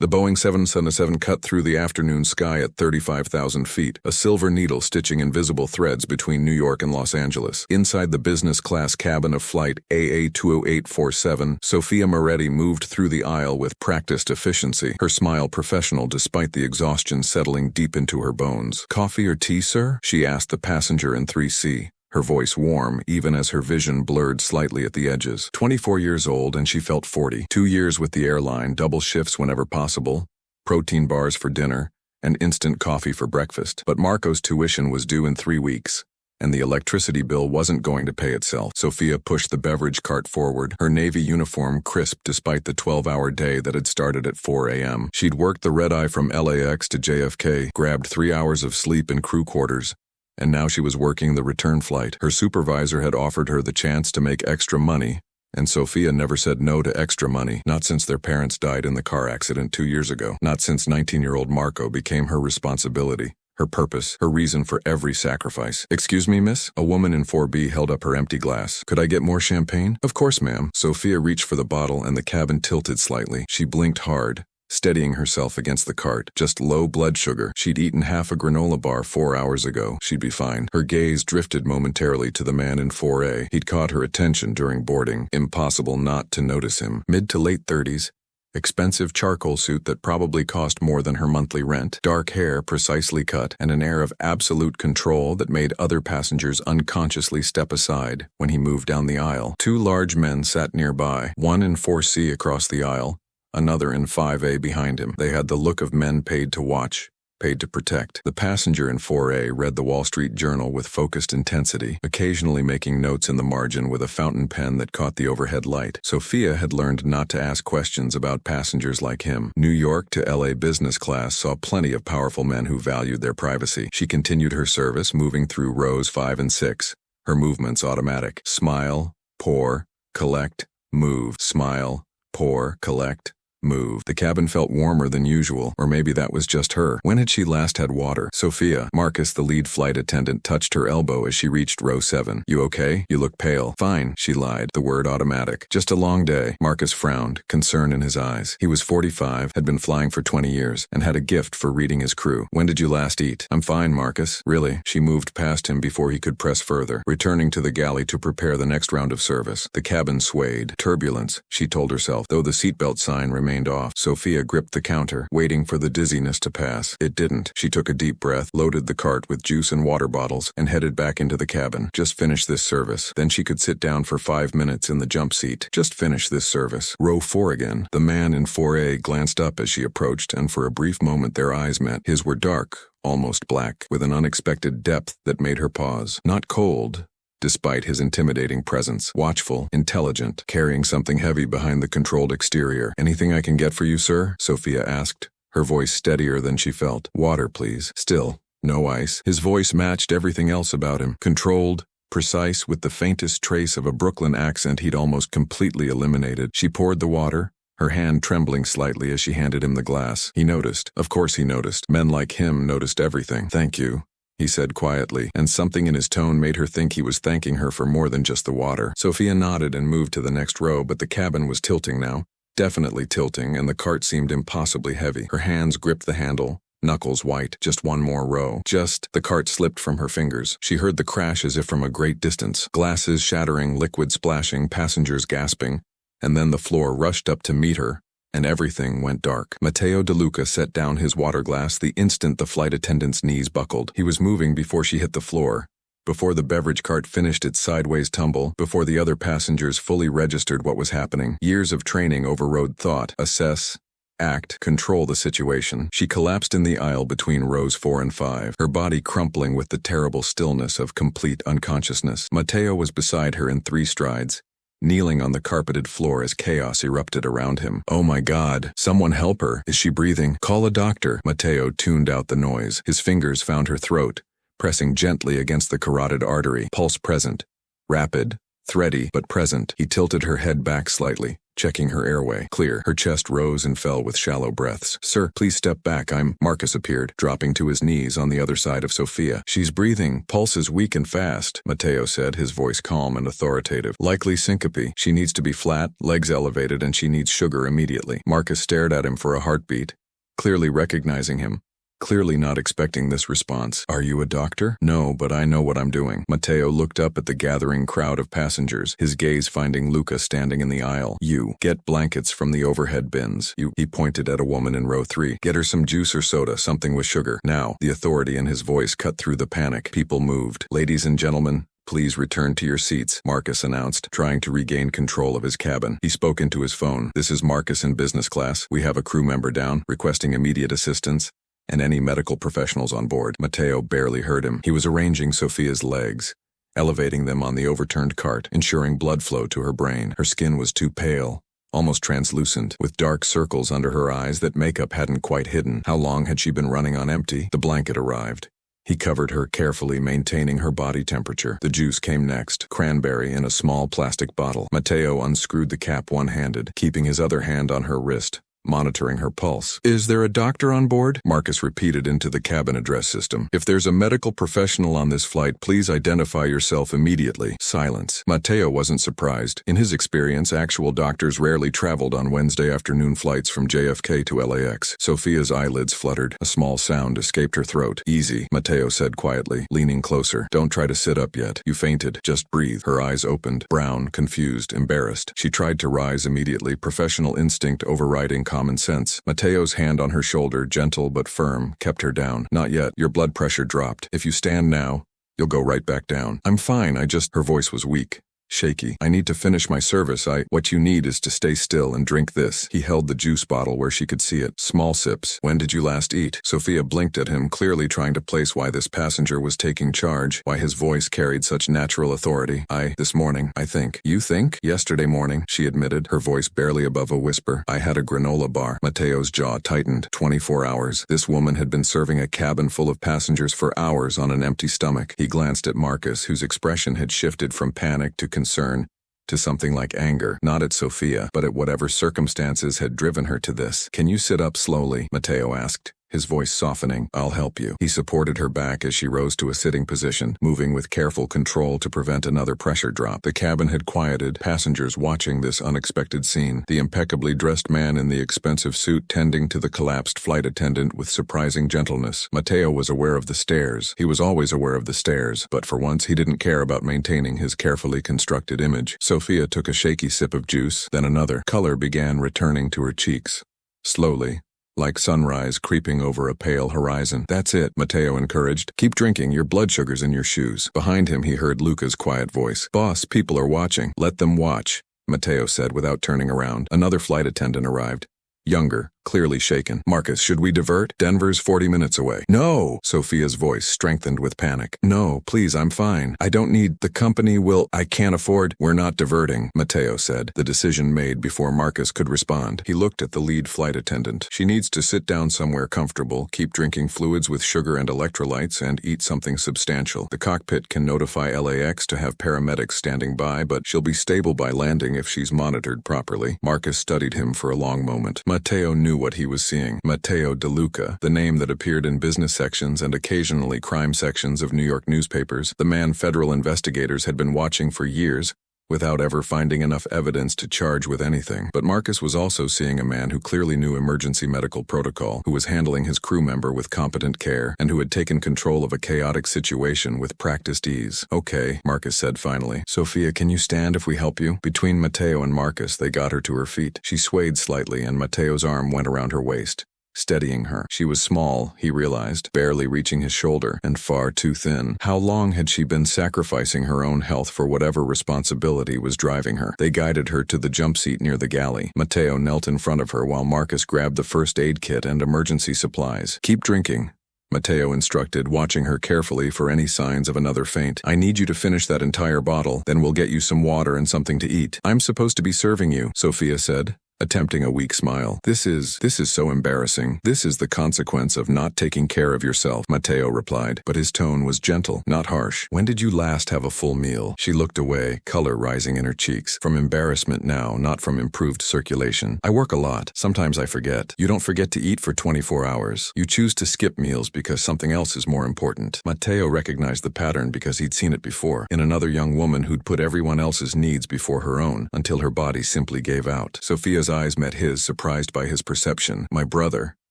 The Boeing 777 cut through the afternoon sky at 35,000 feet, a silver needle stitching invisible threads between New York and Los Angeles. Inside the business-class cabin of Flight AA-20847, Sophia Moretti moved through the aisle with practiced efficiency, her smile professional despite the exhaustion settling deep into her bones. "Coffee or tea, sir?" she asked the passenger in 3C. Her voice warm, even as her vision blurred slightly at the edges. 24 years old, and she felt 40. 2 years with the airline, double shifts whenever possible, protein bars for dinner, and instant coffee for breakfast. But Marco's tuition was due in 3 weeks, and the electricity bill wasn't going to pay itself. Sophia pushed the beverage cart forward, her navy uniform crisp despite the 12-hour day that had started at 4 a.m. She'd worked the red-eye from LAX to JFK, grabbed 3 hours of sleep in crew quarters, and now she was working the return flight. Her supervisor had offered her the chance to make extra money, and Sophia never said no to extra money, not since their parents died in the car accident 2 years ago, not since 19-year-old Marco became her responsibility, her purpose, her reason for every sacrifice. "Excuse me, miss?" A woman in 4B held up her empty glass. "Could I get more champagne?" "Of course, ma'am." Sophia reached for the bottle and the cabin tilted slightly. She blinked hard, steadying herself against the cart. Just low blood sugar. She'd eaten half a granola bar 4 hours ago. She'd be fine. Her gaze drifted momentarily to the man in 4A. He'd caught her attention during boarding. Impossible not to notice him. Mid to late 30s. Expensive charcoal suit that probably cost more than her monthly rent. Dark hair precisely cut, and an air of absolute control that made other passengers unconsciously step aside when he moved down the aisle. 2 large men sat nearby, one in 4C across the aisle, another in 5A behind him. They had the look of men paid to watch, paid to protect. The passenger in 4A read the Wall Street Journal with focused intensity, occasionally making notes in the margin with a fountain pen that caught the overhead light. Sophia had learned not to ask questions about passengers like him. New York to LA business class saw plenty of powerful men who valued their privacy. She continued her service, moving through rows 5 and 6, her movements automatic. Smile, pour, collect, move. Smile, pour, collect, move. The cabin felt warmer than usual, or maybe that was just her. When had she last had water? Sophia, Marcus, the lead flight attendant, touched her elbow as she reached row 7. "You okay? You look pale." "Fine," she lied, the word automatic. "Just a long day." Marcus frowned, concern in his eyes. He was 45, had been flying for 20 years, and had a gift for reading his crew. "When did you last eat?" "I'm fine, Marcus." "Really?" She moved past him before he could press further, returning to the galley to prepare the next round of service. The cabin swayed. Turbulence, she told herself, though the seatbelt sign remained off. Sophia gripped the counter, waiting for the dizziness to pass. It didn't. She took a deep breath, loaded the cart with juice and water bottles, and headed back into the cabin. Just finish this service. Then she could sit down for 5 minutes in the jump seat. Just finish this service. Row 4 again. The man in 4A glanced up as she approached, and for a brief moment their eyes met. His were dark, almost black, with an unexpected depth that made her pause. Not cold, despite his intimidating presence. Watchful, intelligent, carrying something heavy behind the controlled exterior. "Anything I can get for you, sir?" Sophia asked, her voice steadier than she felt. "Water, please." Still, no ice. His voice matched everything else about him. Controlled, precise, with the faintest trace of a Brooklyn accent he'd almost completely eliminated. She poured the water, her hand trembling slightly as she handed him the glass. He noticed. Of course he noticed. Men like him noticed everything. "Thank you," he said quietly, and something in his tone made her think he was thanking her for more than just the water. Sophia nodded and moved to the next row, but the cabin was tilting now, definitely tilting, and the cart seemed impossibly heavy. Her hands gripped the handle, knuckles white. Just one more row. The cart slipped from her fingers. She heard the crash as if from a great distance. Glasses shattering, liquid splashing, passengers gasping, and then the floor rushed up to meet her, and everything went dark. Matteo DeLuca set down his water glass the instant the flight attendant's knees buckled. He was moving before she hit the floor, before the beverage cart finished its sideways tumble, before the other passengers fully registered what was happening. Years of training overrode thought. Assess, act, control the situation. She collapsed in the aisle between rows 4 and 5, her body crumpling with the terrible stillness of complete unconsciousness. Matteo was beside her in 3 strides, kneeling on the carpeted floor as chaos erupted around him. "Oh my God, someone help her. Is she breathing? Call a doctor." Matteo tuned out the noise. His fingers found her throat, pressing gently against the carotid artery. Pulse present. Rapid. thready but present. He tilted her head back slightly, checking her airway. Clear. Her chest rose and fell with shallow breaths. Sir, please step back. Marcus appeared, dropping to his knees on the other side of Sophia. She's breathing. Pulse is weak and fast, Matteo said, his voice calm and authoritative. Likely syncope. She needs to be flat, legs elevated, and she needs sugar immediately. Marcus stared at him for a heartbeat, clearly recognizing him. Clearly not expecting this response. Are you a doctor? No, but I know what I'm doing. Matteo looked up at the gathering crowd of passengers, his gaze finding Luca standing in the aisle. You, get blankets from the overhead bins. He pointed at a woman in row 3. Get her some juice or soda, something with sugar. Now, the authority in his voice cut through the panic. People moved. Ladies and gentlemen, please return to your seats, Marcus announced, trying to regain control of his cabin. He spoke into his phone. This is Marcus in business class. We have a crew member down, requesting immediate assistance, and any medical professionals on board. Matteo barely heard him. He was arranging Sophia's legs, elevating them on the overturned cart, ensuring blood flow to her brain. Her skin was too pale, almost translucent, with dark circles under her eyes that makeup hadn't quite hidden. How long had she been running on empty? The blanket arrived. He covered her carefully, maintaining her body temperature. The juice came next, cranberry in a small plastic bottle. Matteo unscrewed the cap one-handed, keeping his other hand on her wrist, monitoring her pulse. Is there a doctor on board? Marcus repeated into the cabin address system. If there's a medical professional on this flight, please identify yourself immediately. Silence. Matteo wasn't surprised. In his experience, actual doctors rarely traveled on Wednesday afternoon flights from JFK to LAX. Sophia's eyelids fluttered. A small sound escaped her throat. Easy, Matteo said quietly, leaning closer. Don't try to sit up yet. You fainted. Just breathe. Her eyes opened, brown, confused, embarrassed. She tried to rise immediately, professional instinct overriding common sense. Matteo's hand on her shoulder, gentle but firm, kept her down. Not yet. Your blood pressure dropped. If you stand now, you'll go right back down. I'm fine. Her voice was weak, shaky. I need to finish my service. What you need is to stay still and drink this. He held the juice bottle where she could see it. Small sips. When did you last eat? Sophia blinked at him, clearly trying to place why this passenger was taking charge, why his voice carried such natural authority. This morning, I think. You think? Yesterday morning, she admitted, her voice barely above a whisper. I had a granola bar. Matteo's jaw tightened. 24 hours. This woman had been serving a cabin full of passengers for hours on an empty stomach. He glanced at Marcus, whose expression had shifted from panic to concern, to something like anger, not at Sophia, but at whatever circumstances had driven her to this. Can you sit up slowly? Matteo asked, his voice softening. I'll help you. He supported her back as she rose to a sitting position, moving with careful control to prevent another pressure drop. The cabin had quieted, passengers watching this unexpected scene. The impeccably dressed man in the expensive suit tending to the collapsed flight attendant with surprising gentleness. Matteo was aware of the stares. He was always aware of the stares, but for once he didn't care about maintaining his carefully constructed image. Sophia took a shaky sip of juice, then another. Color began returning to her cheeks. Slowly, like sunrise creeping over a pale horizon. That's it, Matteo encouraged. Keep drinking, your blood sugar's in your shoes. Behind him he heard Luca's quiet voice. Boss, people are watching. Let them watch, Matteo said without turning around. Another flight attendant arrived. Younger, clearly shaken. Marcus, should we divert? Denver's 40 minutes away. No! Sophia's voice strengthened with panic. No, please, I'm fine. I don't need. The company will. I can't afford. We're not diverting, Matteo said, the decision made before Marcus could respond. He looked at the lead flight attendant. She needs to sit down somewhere comfortable, keep drinking fluids with sugar and electrolytes, and eat something substantial. The cockpit can notify LAX to have paramedics standing by, but she'll be stable by landing if she's monitored properly. Marcus studied him for a long moment. Matteo knew what he was seeing. Matteo De Luca, the name that appeared in business sections and occasionally crime sections of New York newspapers, the man federal investigators had been watching for years, without ever finding enough evidence to charge with anything. But Marcus was also seeing a man who clearly knew emergency medical protocol, who was handling his crew member with competent care, and who had taken control of a chaotic situation with practiced ease. Okay, Marcus said finally. Sophia, can you stand if we help you? Between Matteo and Marcus, they got her to her feet. She swayed slightly, and Matteo's arm went around her waist, steadying her. She was small, he realized, barely reaching his shoulder, and far too thin. How long had she been sacrificing her own health for whatever responsibility was driving her? They guided her to the jump seat near the galley. Matteo knelt in front of her while Marcus grabbed the first aid kit and emergency supplies. Keep drinking, Matteo instructed, watching her carefully for any signs of another faint. I need you to finish that entire bottle, then we'll get you some water and something to eat. I'm supposed to be serving you, Sophia said, attempting a weak smile. This is so embarrassing. This is the consequence of not taking care of yourself, Matteo replied, but his tone was gentle, not harsh. When did you last have a full meal? She looked away, color rising in her cheeks. From embarrassment now, not from improved circulation. I work a lot. Sometimes I forget. You don't forget to eat for 24 hours. You choose to skip meals because something else is more important. Matteo recognized the pattern because he'd seen it before, in another young woman who'd put everyone else's needs before her own, until her body simply gave out. Sophia's eyes met his, surprised by his perception. My brother,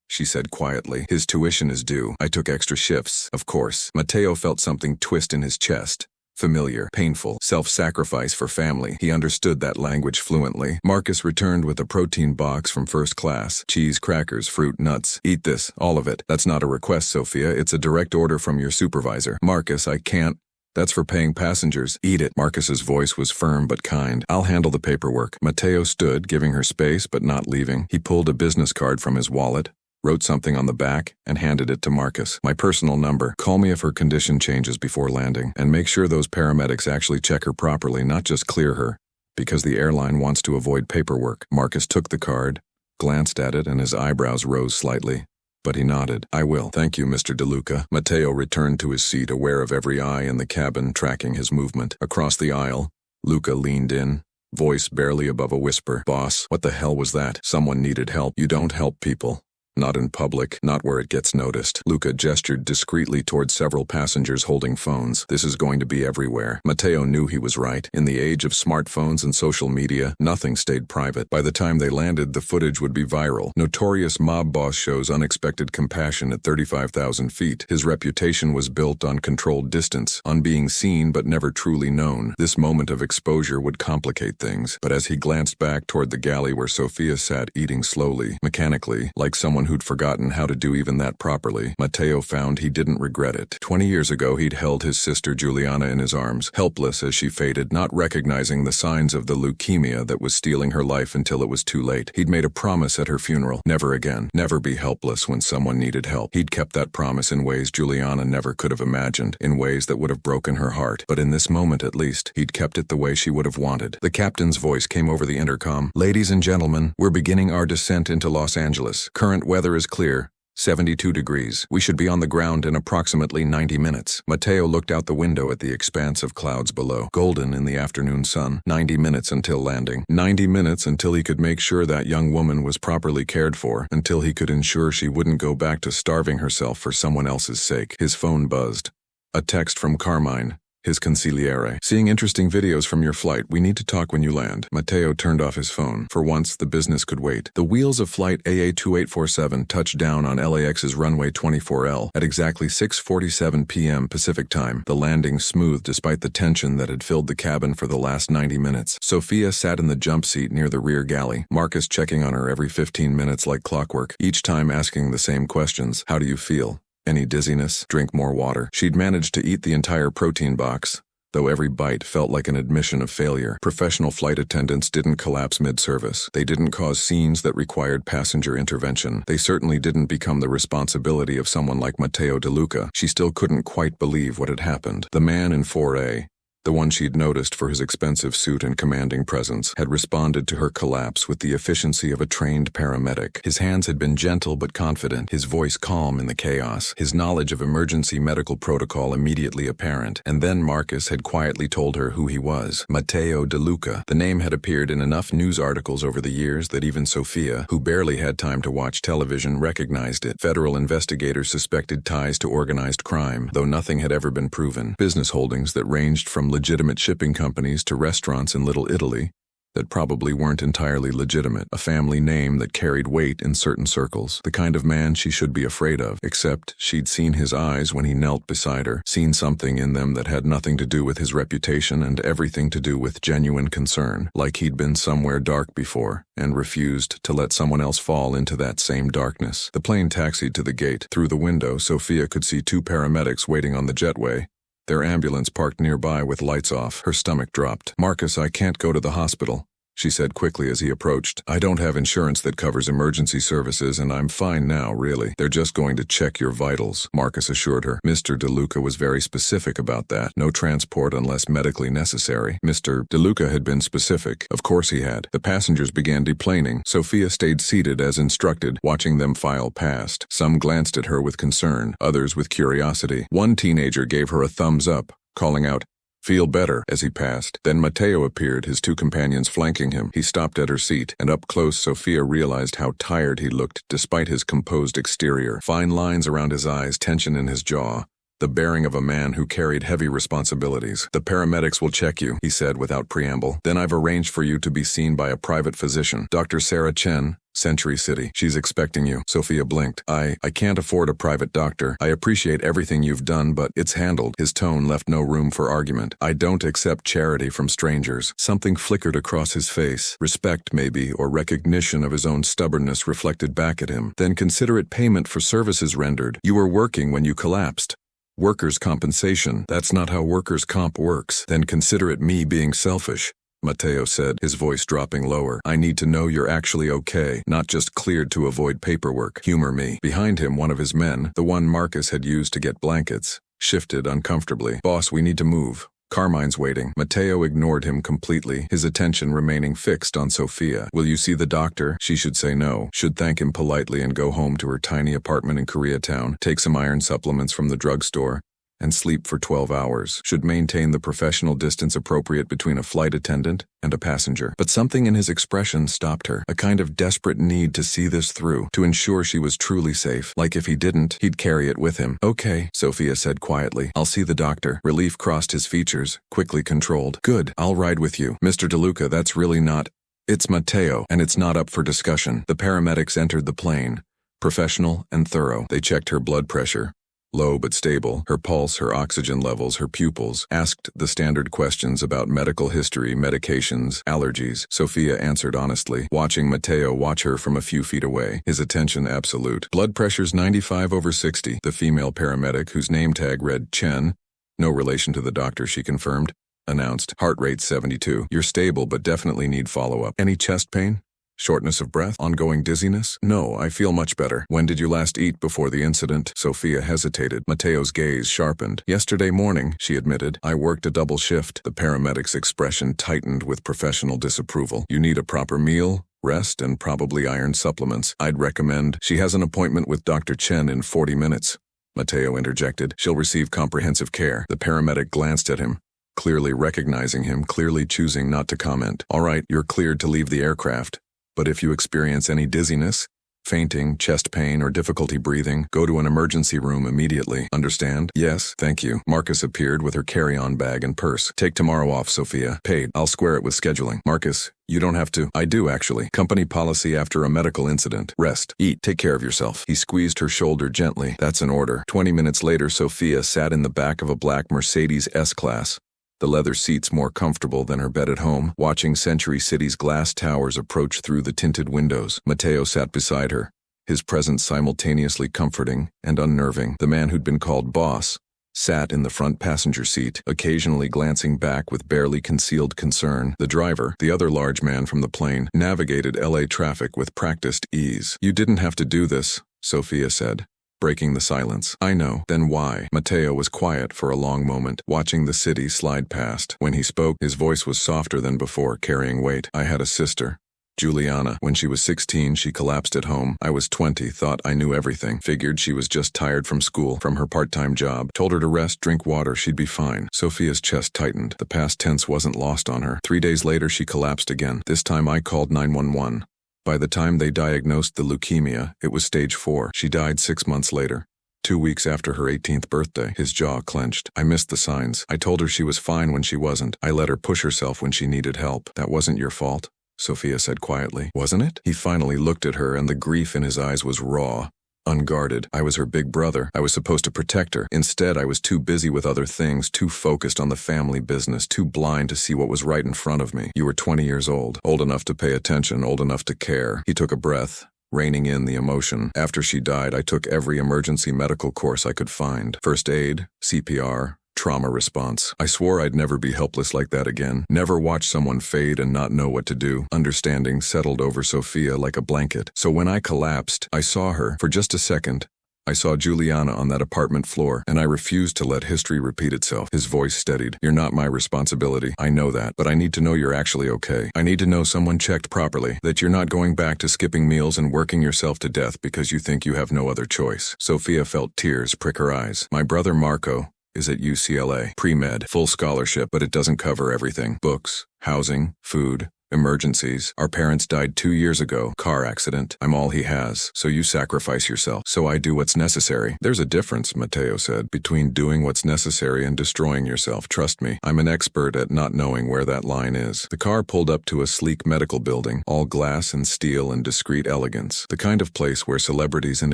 she said quietly. His tuition is due. I took extra shifts, of course. Matteo felt something twist in his chest. Familiar, painful, self-sacrifice for family. He understood that language fluently. Marcus returned with a protein box from first class. Cheese, crackers, fruit, nuts. Eat this, all of it. That's not a request, Sophia. It's a direct order from your supervisor. Marcus, I can't. That's for paying passengers. Eat it. Marcus's voice was firm but kind. I'll handle the paperwork. Matteo stood, giving her space but not leaving. He pulled a business card from his wallet, wrote something on the back, and handed it to Marcus. My personal number. Call me if her condition changes before landing. And make sure those paramedics actually check her properly, not just clear her, because the airline wants to avoid paperwork. Marcus took the card, glanced at it, and his eyebrows rose slightly. But he nodded. I will. Thank you, Mr. DeLuca. Matteo returned to his seat, aware of every eye in the cabin, tracking his movement. Across the aisle, Luca leaned in, voice barely above a whisper. Boss, what the hell was that? Someone needed help. You don't help people. Not in public, not where it gets noticed. Luca gestured discreetly toward several passengers holding phones. This is going to be everywhere. Matteo knew he was right. In the age of smartphones and social media, nothing stayed private. By the time they landed, the footage would be viral. Notorious mob boss shows unexpected compassion at 35,000 feet. His reputation was built on controlled distance, on being seen but never truly known. This moment of exposure would complicate things. But as he glanced back toward the galley where Sophia sat eating slowly, mechanically, like someone who'd forgotten how to do even that properly, Matteo found he didn't regret it. 20 years ago, he'd held his sister Juliana in his arms, helpless as she faded, not recognizing the signs of the leukemia that was stealing her life until it was too late. He'd made a promise at her funeral, never again, never be helpless when someone needed help. He'd kept that promise in ways Juliana never could have imagined, in ways that would have broken her heart. But in this moment, at least, he'd kept it the way she would have wanted. The captain's voice came over the intercom. Ladies and gentlemen, we're beginning our descent into Los Angeles. Current weather is clear. 72 degrees. We should be on the ground in approximately 90 minutes. Matteo looked out the window at the expanse of clouds below, golden in the afternoon sun. 90 minutes until landing. 90 minutes until he could make sure that young woman was properly cared for, until he could ensure she wouldn't go back to starving herself for someone else's sake. His phone buzzed. A text from Carmine, his consigliere. Seeing interesting videos from your flight. We need to talk when you land. Matteo turned off his phone. For once, the business could wait. The wheels of flight AA2847 touched down on LAX's runway 24L at exactly 6:47 p.m. Pacific time, the landing smooth despite the tension that had filled the cabin for the last 90 minutes. Sophia sat in the jump seat near the rear galley, Marcus checking on her every 15 minutes like clockwork, each time asking the same questions. How do you feel? Any dizziness? Drink more water. She'd managed to eat the entire protein box, though every bite felt like an admission of failure. Professional flight attendants didn't collapse mid-service. They didn't cause scenes that required passenger intervention. They certainly didn't become the responsibility of someone like Matteo DeLuca. She still couldn't quite believe what had happened. The man in 4A, the one she'd noticed for his expensive suit and commanding presence, had responded to her collapse with the efficiency of a trained paramedic. His hands had been gentle but confident, his voice calm in the chaos, his knowledge of emergency medical protocol immediately apparent. And then Marcus had quietly told her who he was. Matteo DeLuca. The name had appeared in enough news articles over the years that even Sophia, who barely had time to watch television, recognized it. Federal investigators suspected ties to organized crime, though nothing had ever been proven. Business holdings that ranged from legitimate shipping companies to restaurants in Little Italy that probably weren't entirely legitimate. A family name that carried weight in certain circles. The kind of man she should be afraid of. Except she'd seen his eyes when he knelt beside her, seen something in them that had nothing to do with his reputation and everything to do with genuine concern, like he'd been somewhere dark before and refused to let someone else fall into that same darkness. The plane taxied to the gate. Through the window, Sophia could see two paramedics waiting on the jetway, their ambulance parked nearby with lights off. Her stomach dropped. Marcus, I can't go to the hospital. she said quickly as he approached. I don't have insurance that covers emergency services and I'm fine now, really. They're just going to check your vitals, Marcus assured her. Mr. DeLuca was very specific about that. No transport unless medically necessary. Mr. DeLuca had been specific. Of course he had. The passengers began deplaning. Sophia stayed seated as instructed, watching them file past. Some glanced at her with concern, others with curiosity. One teenager gave her a thumbs up, calling out, "Feel better," as he passed. Then Matteo appeared, his two companions flanking him. He stopped at her seat, and up close Sophia realized how tired he looked despite his composed exterior. Fine lines around his eyes, tension in his jaw. The bearing of a man who carried heavy responsibilities. "The paramedics will check you," he said without preamble. "Then I've arranged for you to be seen by a private physician. Dr. Sarah Chen, Century City. She's expecting you." Sophia blinked. I can't afford a private doctor. I appreciate everything you've done, but it's handled." His tone left no room for argument. "I don't accept charity from strangers." Something flickered across his face. Respect, maybe, or recognition of his own stubbornness reflected back at him. "Then consider it payment for services rendered. You were working when you collapsed. Workers' compensation. That's not how workers' comp works." "Then consider it me being selfish," Matteo said, his voice dropping lower. "I need to know you're actually okay, not just cleared to avoid paperwork. Humor me." Behind him, one of his men, the one Marcus had used to get blankets, shifted uncomfortably. "Boss, we need to move. Carmine's waiting." Matteo ignored him completely, his attention remaining fixed on Sophia. "Will you see the doctor?" She should say no, should thank him politely and go home to her tiny apartment in Koreatown, take some iron supplements from the drugstore, and sleep for 12 hours. Should maintain the professional distance appropriate between a flight attendant and a passenger. But something in his expression stopped her, a kind of desperate need to see this through, to ensure she was truly safe. Like if he didn't, he'd carry it with him. "Okay," Sophia said quietly. "I'll see the doctor." Relief crossed his features, quickly controlled. "Good, I'll ride with you." "Mr. DeLuca, that's really not—" "It's Matteo, and it's not up for discussion." The paramedics entered the plane, professional and thorough. They checked her blood pressure, low but stable, her pulse, her oxygen levels, her pupils, asked the standard questions about medical history, medications, allergies. Sophia answered honestly, watching Matteo watch her from a few feet away, his attention absolute. "Blood pressure's 95/60, the female paramedic, whose name tag read Chen, no relation to the doctor, she confirmed, announced. "Heart rate 72. You're stable but definitely need follow-up." "Any chest pain? Shortness of breath? Ongoing dizziness?" "No, I feel much better." "When did you last eat before the incident?" Sophia hesitated. Matteo's gaze sharpened. "Yesterday morning," she admitted. "I worked a double shift." The paramedic's expression tightened with professional disapproval. "You need a proper meal, rest, and probably iron supplements. I'd recommend—" "She has an appointment with Dr. Chen in 40 minutes. Matteo interjected. "She'll receive comprehensive care." The paramedic glanced at him, clearly recognizing him, clearly choosing not to comment. "All right, you're cleared to leave the aircraft. But if you experience any dizziness, fainting, chest pain, or difficulty breathing, go to an emergency room immediately. Understand?" "Yes, thank you." Marcus appeared with her carry-on bag and purse. "Take tomorrow off, Sophia. Paid. I'll square it with scheduling." "Marcus, you don't have to." "I do, actually. Company policy after a medical incident. Rest. Eat. Take care of yourself." He squeezed her shoulder gently. "That's an order." 20 minutes later, Sophia sat in the back of a black Mercedes S-Class, the leather seats more comfortable than her bed at home, watching Century City's glass towers approach through the tinted windows. Matteo sat beside her, his presence simultaneously comforting and unnerving. The man who'd been called boss sat in the front passenger seat, occasionally glancing back with barely concealed concern. The driver, the other large man from the plane, navigated LA traffic with practiced ease. "You didn't have to do this," Sophia said, breaking the silence. "I know." "Then why?" Matteo was quiet for a long moment, watching the city slide past. When he spoke, his voice was softer than before, carrying weight. "I had a sister, Juliana. When she was 16, she collapsed at home. I was 20, thought I knew everything. Figured she was just tired from school, from her part-time job. Told her to rest, drink water, she'd be fine." Sophia's chest tightened. The past tense wasn't lost on her. 3 days later, she collapsed again. This time I called 911. By the time they diagnosed the leukemia, it was stage 4. She died 6 months later, 2 weeks after her 18th birthday. His jaw clenched. "I missed the signs. I told her she was fine when she wasn't. I let her push herself when she needed help." "That wasn't your fault," Sophia said quietly. "Wasn't it?" He finally looked at her, and the grief in his eyes was raw, unguarded. "I was her big brother. I was supposed to protect her. Instead, I was too busy with other things, too focused on the family business, too blind to see what was right in front of me. You were 20 years old enough to pay attention, old enough to care." He took a breath, reining in the emotion. "After she died, I took every emergency medical course I could find. First aid, CPR, Trauma response. I swore I'd never be helpless like that again. Never watch someone fade and not know what to do. Understanding settled over Sophia like a blanket. So when I collapsed, I saw her, for just a second. I saw Juliana on that apartment floor, and I refused to let history repeat itself. His voice steadied. You're not my responsibility. I know that, but I need to know you're actually okay. I need to know someone checked properly, that you're not going back to skipping meals and working yourself to death because you think you have no other choice. Sophia felt tears prick her eyes. My brother Marco is at UCLA. Pre-med, full scholarship, but it doesn't cover everything. Books, housing, food, emergencies. Our parents died 2 years ago. Car accident. I'm all he has. So you sacrifice yourself. So I do what's necessary. There's a difference, Matteo said, between doing what's necessary and destroying yourself. Trust me. I'm an expert at not knowing where that line is. The car pulled up to a sleek medical building, all glass and steel and discreet elegance. The kind of place where celebrities and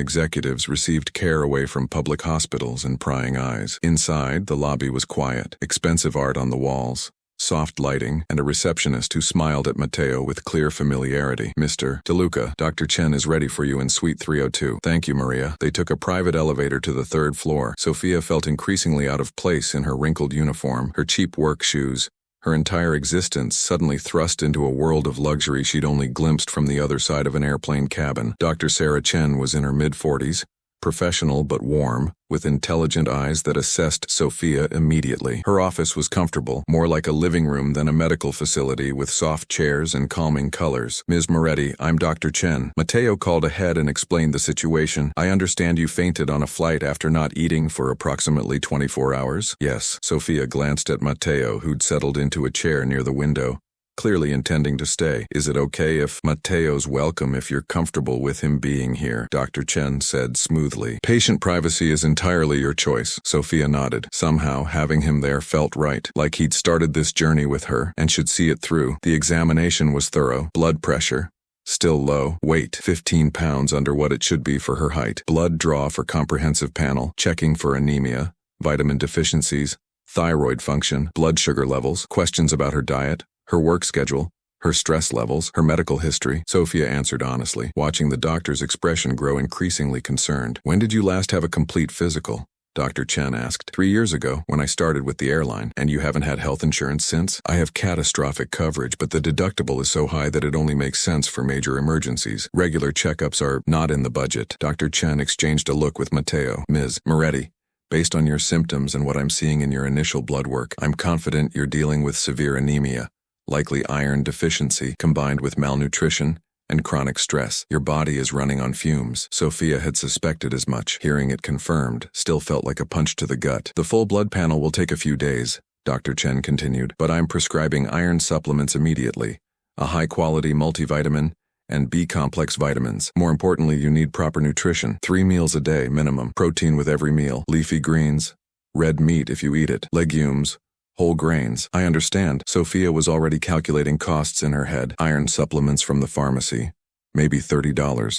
executives received care away from public hospitals and prying eyes. Inside, the lobby was quiet. Expensive art on the walls, soft lighting, and a receptionist who smiled at Matteo with clear familiarity. Mr. DeLuca, Dr. Chen is ready for you in Suite 302. Thank you, Maria. They took a private elevator to the 3rd floor. Sophia felt increasingly out of place in her wrinkled uniform, her cheap work shoes, her entire existence suddenly thrust into a world of luxury she'd only glimpsed from the other side of an airplane cabin. Dr. Sarah Chen was in her mid-40s, professional but warm, with intelligent eyes that assessed Sophia immediately. Her office was comfortable, more like a living room than a medical facility, with soft chairs and calming colors. Ms. Moretti, I'm Dr. Chen. Matteo called ahead and explained the situation. I understand you fainted on a flight after not eating for approximately 24 hours? Yes. Sophia glanced at Matteo, who'd settled into a chair near the window, clearly intending to stay. Is it okay if Matteo's welcome if you're comfortable with him being here? Dr. Chen said smoothly. Patient privacy is entirely your choice. Sophia nodded. Somehow, having him there felt right, like he'd started this journey with her and should see it through. The examination was thorough. Blood pressure still low. Weight 15 pounds under what it should be for her height. Blood draw for comprehensive panel, checking for anemia, vitamin deficiencies, thyroid function, blood sugar levels, questions about her diet, her work schedule, her stress levels, her medical history. Sophia answered honestly, watching the doctor's expression grow increasingly concerned. When did you last have a complete physical? Dr. Chen asked. 3 years ago, when I started with the airline. And you haven't had health insurance since? I have catastrophic coverage, but the deductible is so high that it only makes sense for major emergencies. Regular checkups are not in the budget. Dr. Chen exchanged a look with Matteo. Ms. Moretti, based on your symptoms and what I'm seeing in your initial blood work, I'm confident you're dealing with severe anemia, likely iron deficiency combined with malnutrition and chronic stress. Your body is running on fumes. Sophia had suspected as much. Hearing it confirmed still felt like a punch to the gut. The full blood panel will take a few days, Dr. Chen continued, but I'm prescribing iron supplements immediately, a high-quality multivitamin, and B-complex vitamins. More importantly, you need proper nutrition. 3 meals a day minimum. Protein with every meal. Leafy greens, red meat if you eat it, legumes, whole grains. I understand. Sophia was already calculating costs in her head. Iron supplements from the pharmacy, maybe $30.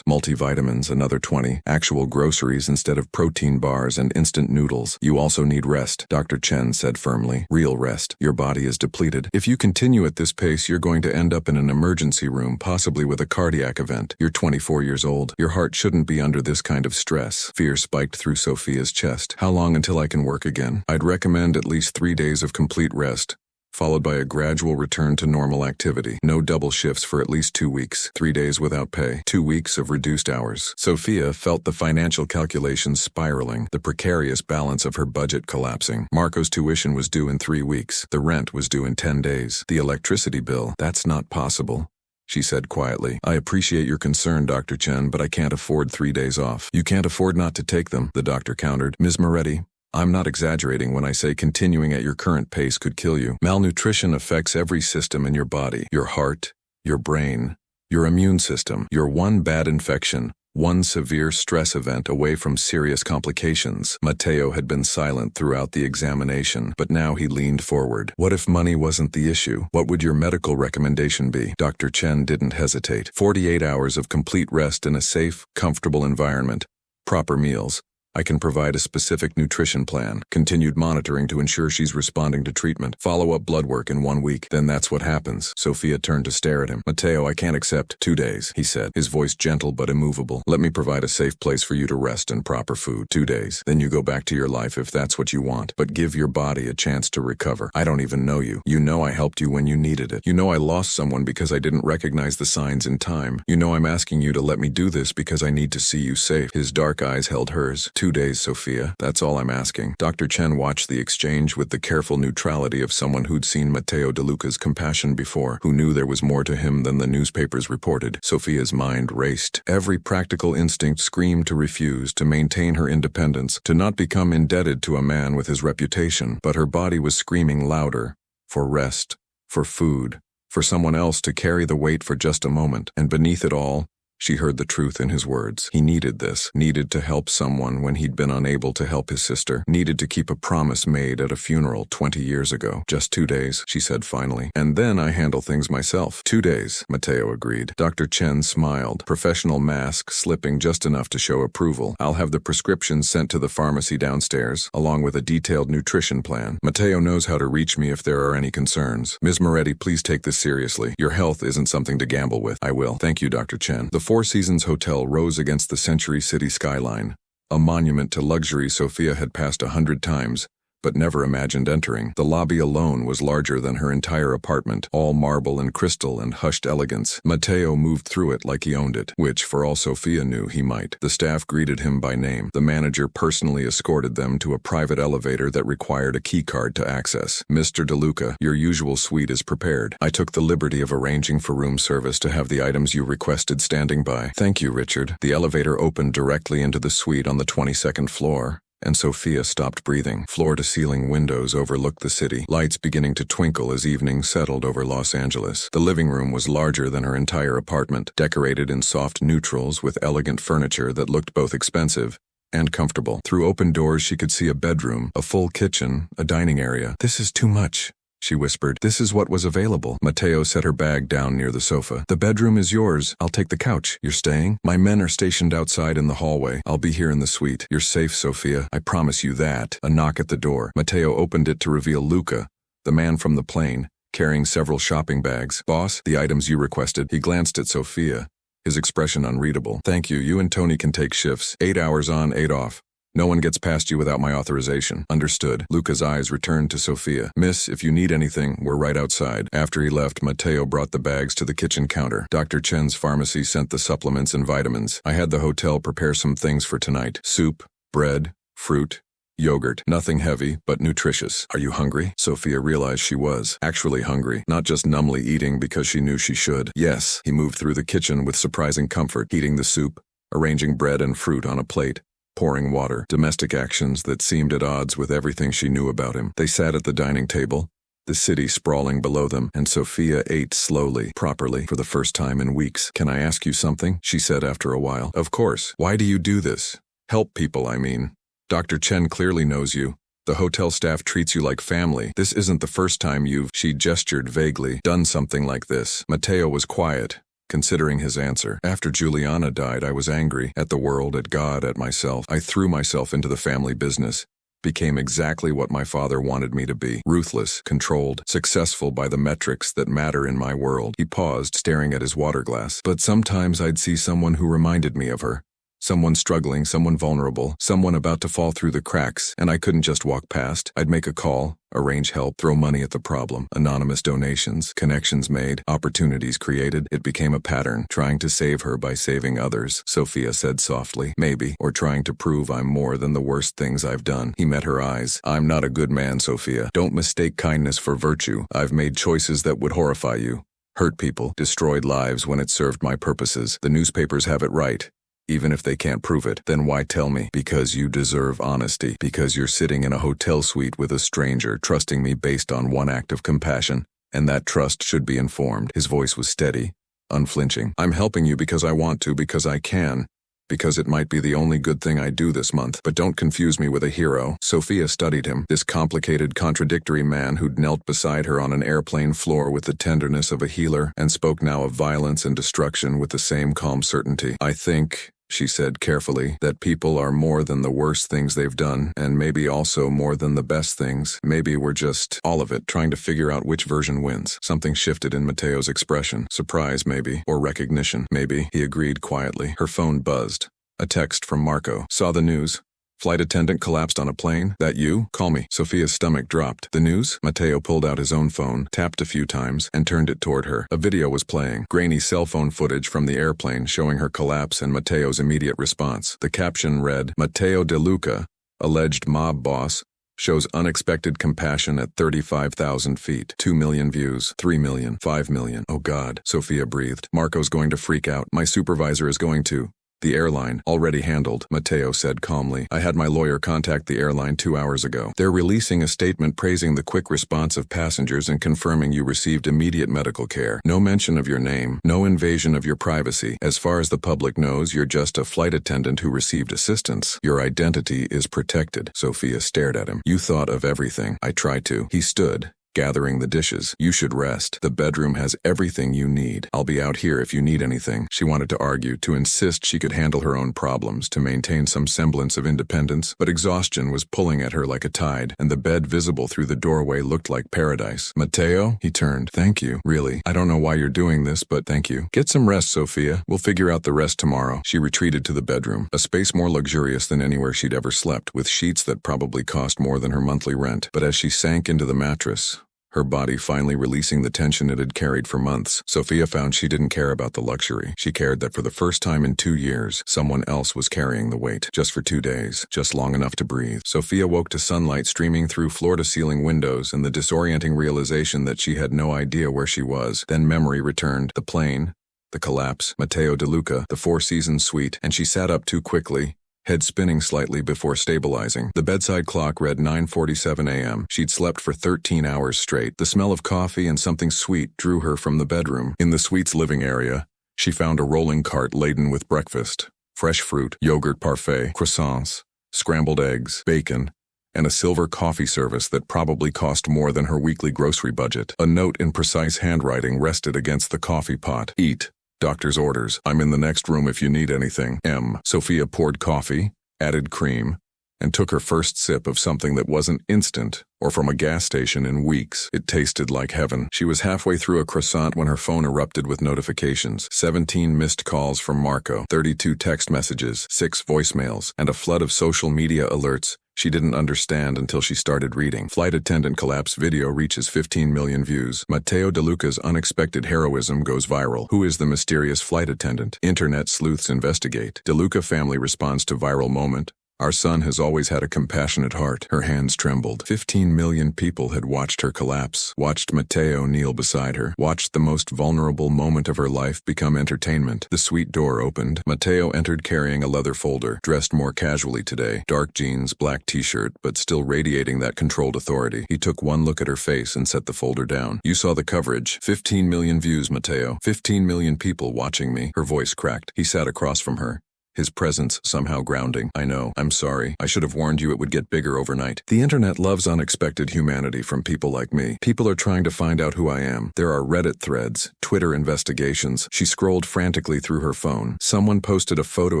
Multivitamins, another $20. Actual groceries instead of protein bars and instant noodles. You also need rest, Dr. Chen said firmly. Real rest. Your body is depleted. If you continue at this pace, you're going to end up in an emergency room, possibly with a cardiac event. You're 24 years old. Your heart shouldn't be under this kind of stress. Fear spiked through Sophia's chest. How long until I can work again? I'd recommend at least 3 days of complete rest, followed by a gradual return to normal activity. No double shifts for at least 2 weeks. 3 days without pay. 2 weeks of reduced hours. Sophia felt the financial calculations spiraling, the precarious balance of her budget collapsing. Marco's tuition was due in 3 weeks. The rent was due in 10 days. The electricity bill, that's not possible, she said quietly. I appreciate your concern, Dr. Chen, but I can't afford 3 days off. You can't afford not to take them, the doctor countered. Ms. Moretti, I'm not exaggerating when I say continuing at your current pace could kill you. Malnutrition affects every system in your body. Your heart, your brain, your immune system. You're one bad infection, one severe stress event away from serious complications. Matteo had been silent throughout the examination, but now he leaned forward. What if money wasn't the issue? What would your medical recommendation be? Dr. Chen didn't hesitate. 48 hours of complete rest in a safe, comfortable environment, proper meals, I can provide a specific nutrition plan, continued monitoring to ensure she's responding to treatment, follow-up blood work in 1 week. Then that's what happens. Sophia turned to stare at him. Matteo, I can't accept 2 days, he said, his voice gentle but immovable. Let me provide a safe place for you to rest and proper food. 2 days. Then you go back to your life if that's what you want. But give your body a chance to recover. I don't even know you. You know I helped you when you needed it. You know I lost someone because I didn't recognize the signs in time. You know I'm asking you to let me do this because I need to see you safe. His dark eyes held hers. 2 days, Sophia. That's all I'm asking. Dr. Chen watched the exchange with the careful neutrality of someone who'd seen Matteo De Luca's compassion before, who knew there was more to him than the newspapers reported. Sophia's mind raced. Every practical instinct screamed to refuse, to maintain her independence, to not become indebted to a man with his reputation. But her body was screaming louder. For rest. For food. For someone else to carry the weight for just a moment. And beneath it all, she heard the truth in his words. He needed this, needed to help someone when he'd been unable to help his sister, needed to keep a promise made at a funeral 20 years ago. Just 2 days, she said finally. And then I handle things myself. 2 days, Matteo agreed. Dr. Chen smiled, professional mask slipping just enough to show approval. I'll have the prescriptions sent to the pharmacy downstairs, along with a detailed nutrition plan. Matteo knows how to reach me if there are any concerns. Ms. Moretti, please take this seriously. Your health isn't something to gamble with. I will. Thank you, Dr. Chen. The Four Seasons Hotel rose against the Century City skyline, a monument to luxury Sophia had passed 100 times, but never imagined entering. The lobby alone was larger than her entire apartment, all marble and crystal and hushed elegance. Matteo moved through it like he owned it, which, for all Sophia knew, he might. The staff greeted him by name. The manager personally escorted them to a private elevator that required a keycard to access. Mr. De Luca, your usual suite is prepared. I took the liberty of arranging for room service to have the items you requested standing by. Thank you, Richard. The elevator opened directly into the suite on the 22nd floor. And Sophia stopped breathing. Floor-to-ceiling windows overlooked the city, lights beginning to twinkle as evening settled over Los Angeles. The living room was larger than her entire apartment, decorated in soft neutrals with elegant furniture that looked both expensive and comfortable. Through open doors she could see a bedroom, a full kitchen, a dining area. This is too much, she whispered. This is what was available. Matteo set her bag down near the sofa. The bedroom is yours. I'll take the couch. You're staying? My men are stationed outside in the hallway. I'll be here in the suite. You're safe, Sophia. I promise you that. A knock at the door. Matteo opened it to reveal Luca, the man from the plane, carrying several shopping bags. Boss, the items you requested. He glanced at Sophia, his expression unreadable. Thank you. You and Tony can take shifts. 8 hours on, 8 off. No one gets past you without my authorization. Understood. Luca's eyes returned to Sophia. Miss, if you need anything, we're right outside. After he left, Matteo brought the bags to the kitchen counter. Dr. Chen's pharmacy sent the supplements and vitamins. I had the hotel prepare some things for tonight. Soup, bread, fruit, yogurt. Nothing heavy, but nutritious. Are you hungry? Sophia realized she was actually hungry, not just numbly eating because she knew she should. Yes. He moved through the kitchen with surprising comfort, heating the soup, arranging bread and fruit on a plate, pouring water, domestic actions that seemed at odds with everything she knew about him. They sat at the dining table, the city sprawling below them, and Sophia ate slowly, properly, for the first time in weeks. Can I ask you something? She said after a while. Of course. Why do you do this? Help people, I mean. Dr. Chen clearly knows you. The hotel staff treats you like family. This isn't the first time you've, she gestured vaguely, done something like this. Matteo was quiet, considering his answer. After Juliana died, I was angry at the world, at God, at myself. I threw myself into the family business, became exactly what my father wanted me to be. Ruthless, controlled, successful by the metrics that matter in my world. He paused, staring at his water glass. But sometimes I'd see someone who reminded me of her. Someone struggling, someone vulnerable, someone about to fall through the cracks, and I couldn't just walk past. I'd make a call, arrange help, throw money at the problem. Anonymous donations, connections made, opportunities created. It became a pattern, trying to save her by saving others, Sophia said softly. Maybe, or trying to prove I'm more than the worst things I've done. He met her eyes. I'm not a good man, Sophia. Don't mistake kindness for virtue. I've made choices that would horrify you. Hurt people, destroyed lives when it served my purposes. The newspapers have it right. Even if they can't prove it, then why tell me? Because you deserve honesty. Because you're sitting in a hotel suite with a stranger, trusting me based on one act of compassion, and that trust should be informed. His voice was steady, unflinching. I'm helping you because I want to, because I can, because it might be the only good thing I do this month. But don't confuse me with a hero. Sophia studied him, this complicated, contradictory man who'd knelt beside her on an airplane floor with the tenderness of a healer, and spoke now of violence and destruction with the same calm certainty. I think, she said carefully, that people are more than the worst things they've done, and maybe also more than the best things. Maybe we're just, all of it, trying to figure out which version wins. Something shifted in Mateo's expression. Surprise, maybe, or recognition. Maybe, he agreed quietly. Her phone buzzed. A text from Marco. Saw the news. Flight attendant collapsed on a plane. That you? Call me. Sophia's stomach dropped. The news? Mateo pulled out his own phone, tapped a few times, and turned it toward her. A video was playing. Grainy cell phone footage from the airplane showing her collapse and Mateo's immediate response. The caption read, Matteo De Luca, alleged mob boss, shows unexpected compassion at 35,000 feet. 2 million views. 3 million. 5 million. Oh God, Sophia breathed. Marco's going to freak out. My supervisor is going to. The airline, already handled, Mateo said calmly. I had my lawyer contact the airline 2 hours ago. They're releasing a statement praising the quick response of passengers and confirming you received immediate medical care. No mention of your name, no invasion of your privacy. As far as the public knows, you're just a flight attendant who received assistance. Your identity is protected. Sophia stared at him. You thought of everything. I tried to. He stood, gathering the dishes. You should rest. The bedroom has everything you need. I'll be out here if you need anything. She wanted to argue, to insist she could handle her own problems, to maintain some semblance of independence, but exhaustion was pulling at her like a tide, and the bed visible through the doorway looked like paradise. Mateo? He turned. Thank you. Really. I don't know why you're doing this, but thank you. Get some rest, Sophia. We'll figure out the rest tomorrow. She retreated to the bedroom, a space more luxurious than anywhere she'd ever slept, with sheets that probably cost more than her monthly rent. But as she sank into the mattress, her body finally releasing the tension it had carried for months, Sophia found she didn't care about the luxury. She cared that for the first time in 2 years, someone else was carrying the weight. Just for 2 days, just long enough to breathe. Sophia woke to sunlight streaming through floor-to-ceiling windows and the disorienting realization that she had no idea where she was. Then memory returned. The plane, the collapse, Matteo De Luca, the Four Seasons suite, and she sat up too quickly, head spinning slightly before stabilizing. The bedside clock read 9:47 a.m. She'd slept for 13 hours straight. The smell of coffee and something sweet drew her from the bedroom. In the suite's living area, she found a rolling cart laden with breakfast, fresh fruit, yogurt parfait, croissants, scrambled eggs, bacon, and a silver coffee service that probably cost more than her weekly grocery budget. A note in precise handwriting rested against the coffee pot. Eat. Doctor's orders. I'm in the next room if you need anything. M. Sophia poured coffee, added cream, and took her first sip of something that wasn't instant or from a gas station in weeks. It tasted like heaven. She was halfway through a croissant when her phone erupted with notifications. 17 missed calls from Marco, 32 text messages, 6 voicemails, and a flood of social media alerts she didn't understand until she started reading. Flight attendant collapse video reaches 15 million views. Matteo De Luca's unexpected heroism goes viral. Who is the mysterious flight attendant? Internet sleuths investigate. De Luca family responds to viral moment. Our son has always had a compassionate heart. Her hands trembled. 15 million people had watched her collapse, watched Matteo kneel beside her, watched the most vulnerable moment of her life become entertainment. The suite door opened. Matteo entered carrying a leather folder, dressed more casually today. Dark jeans, black t-shirt, but still radiating that controlled authority. He took one look at her face and set the folder down. You saw the coverage. 15 million views, Matteo. 15 million people watching me. Her voice cracked. He sat across from her, his presence somehow grounding. I know. I'm sorry. I should have warned you it would get bigger overnight. The internet loves unexpected humanity from people like me. People are trying to find out who I am. There are Reddit threads, Twitter investigations. She scrolled frantically through her phone. Someone posted a photo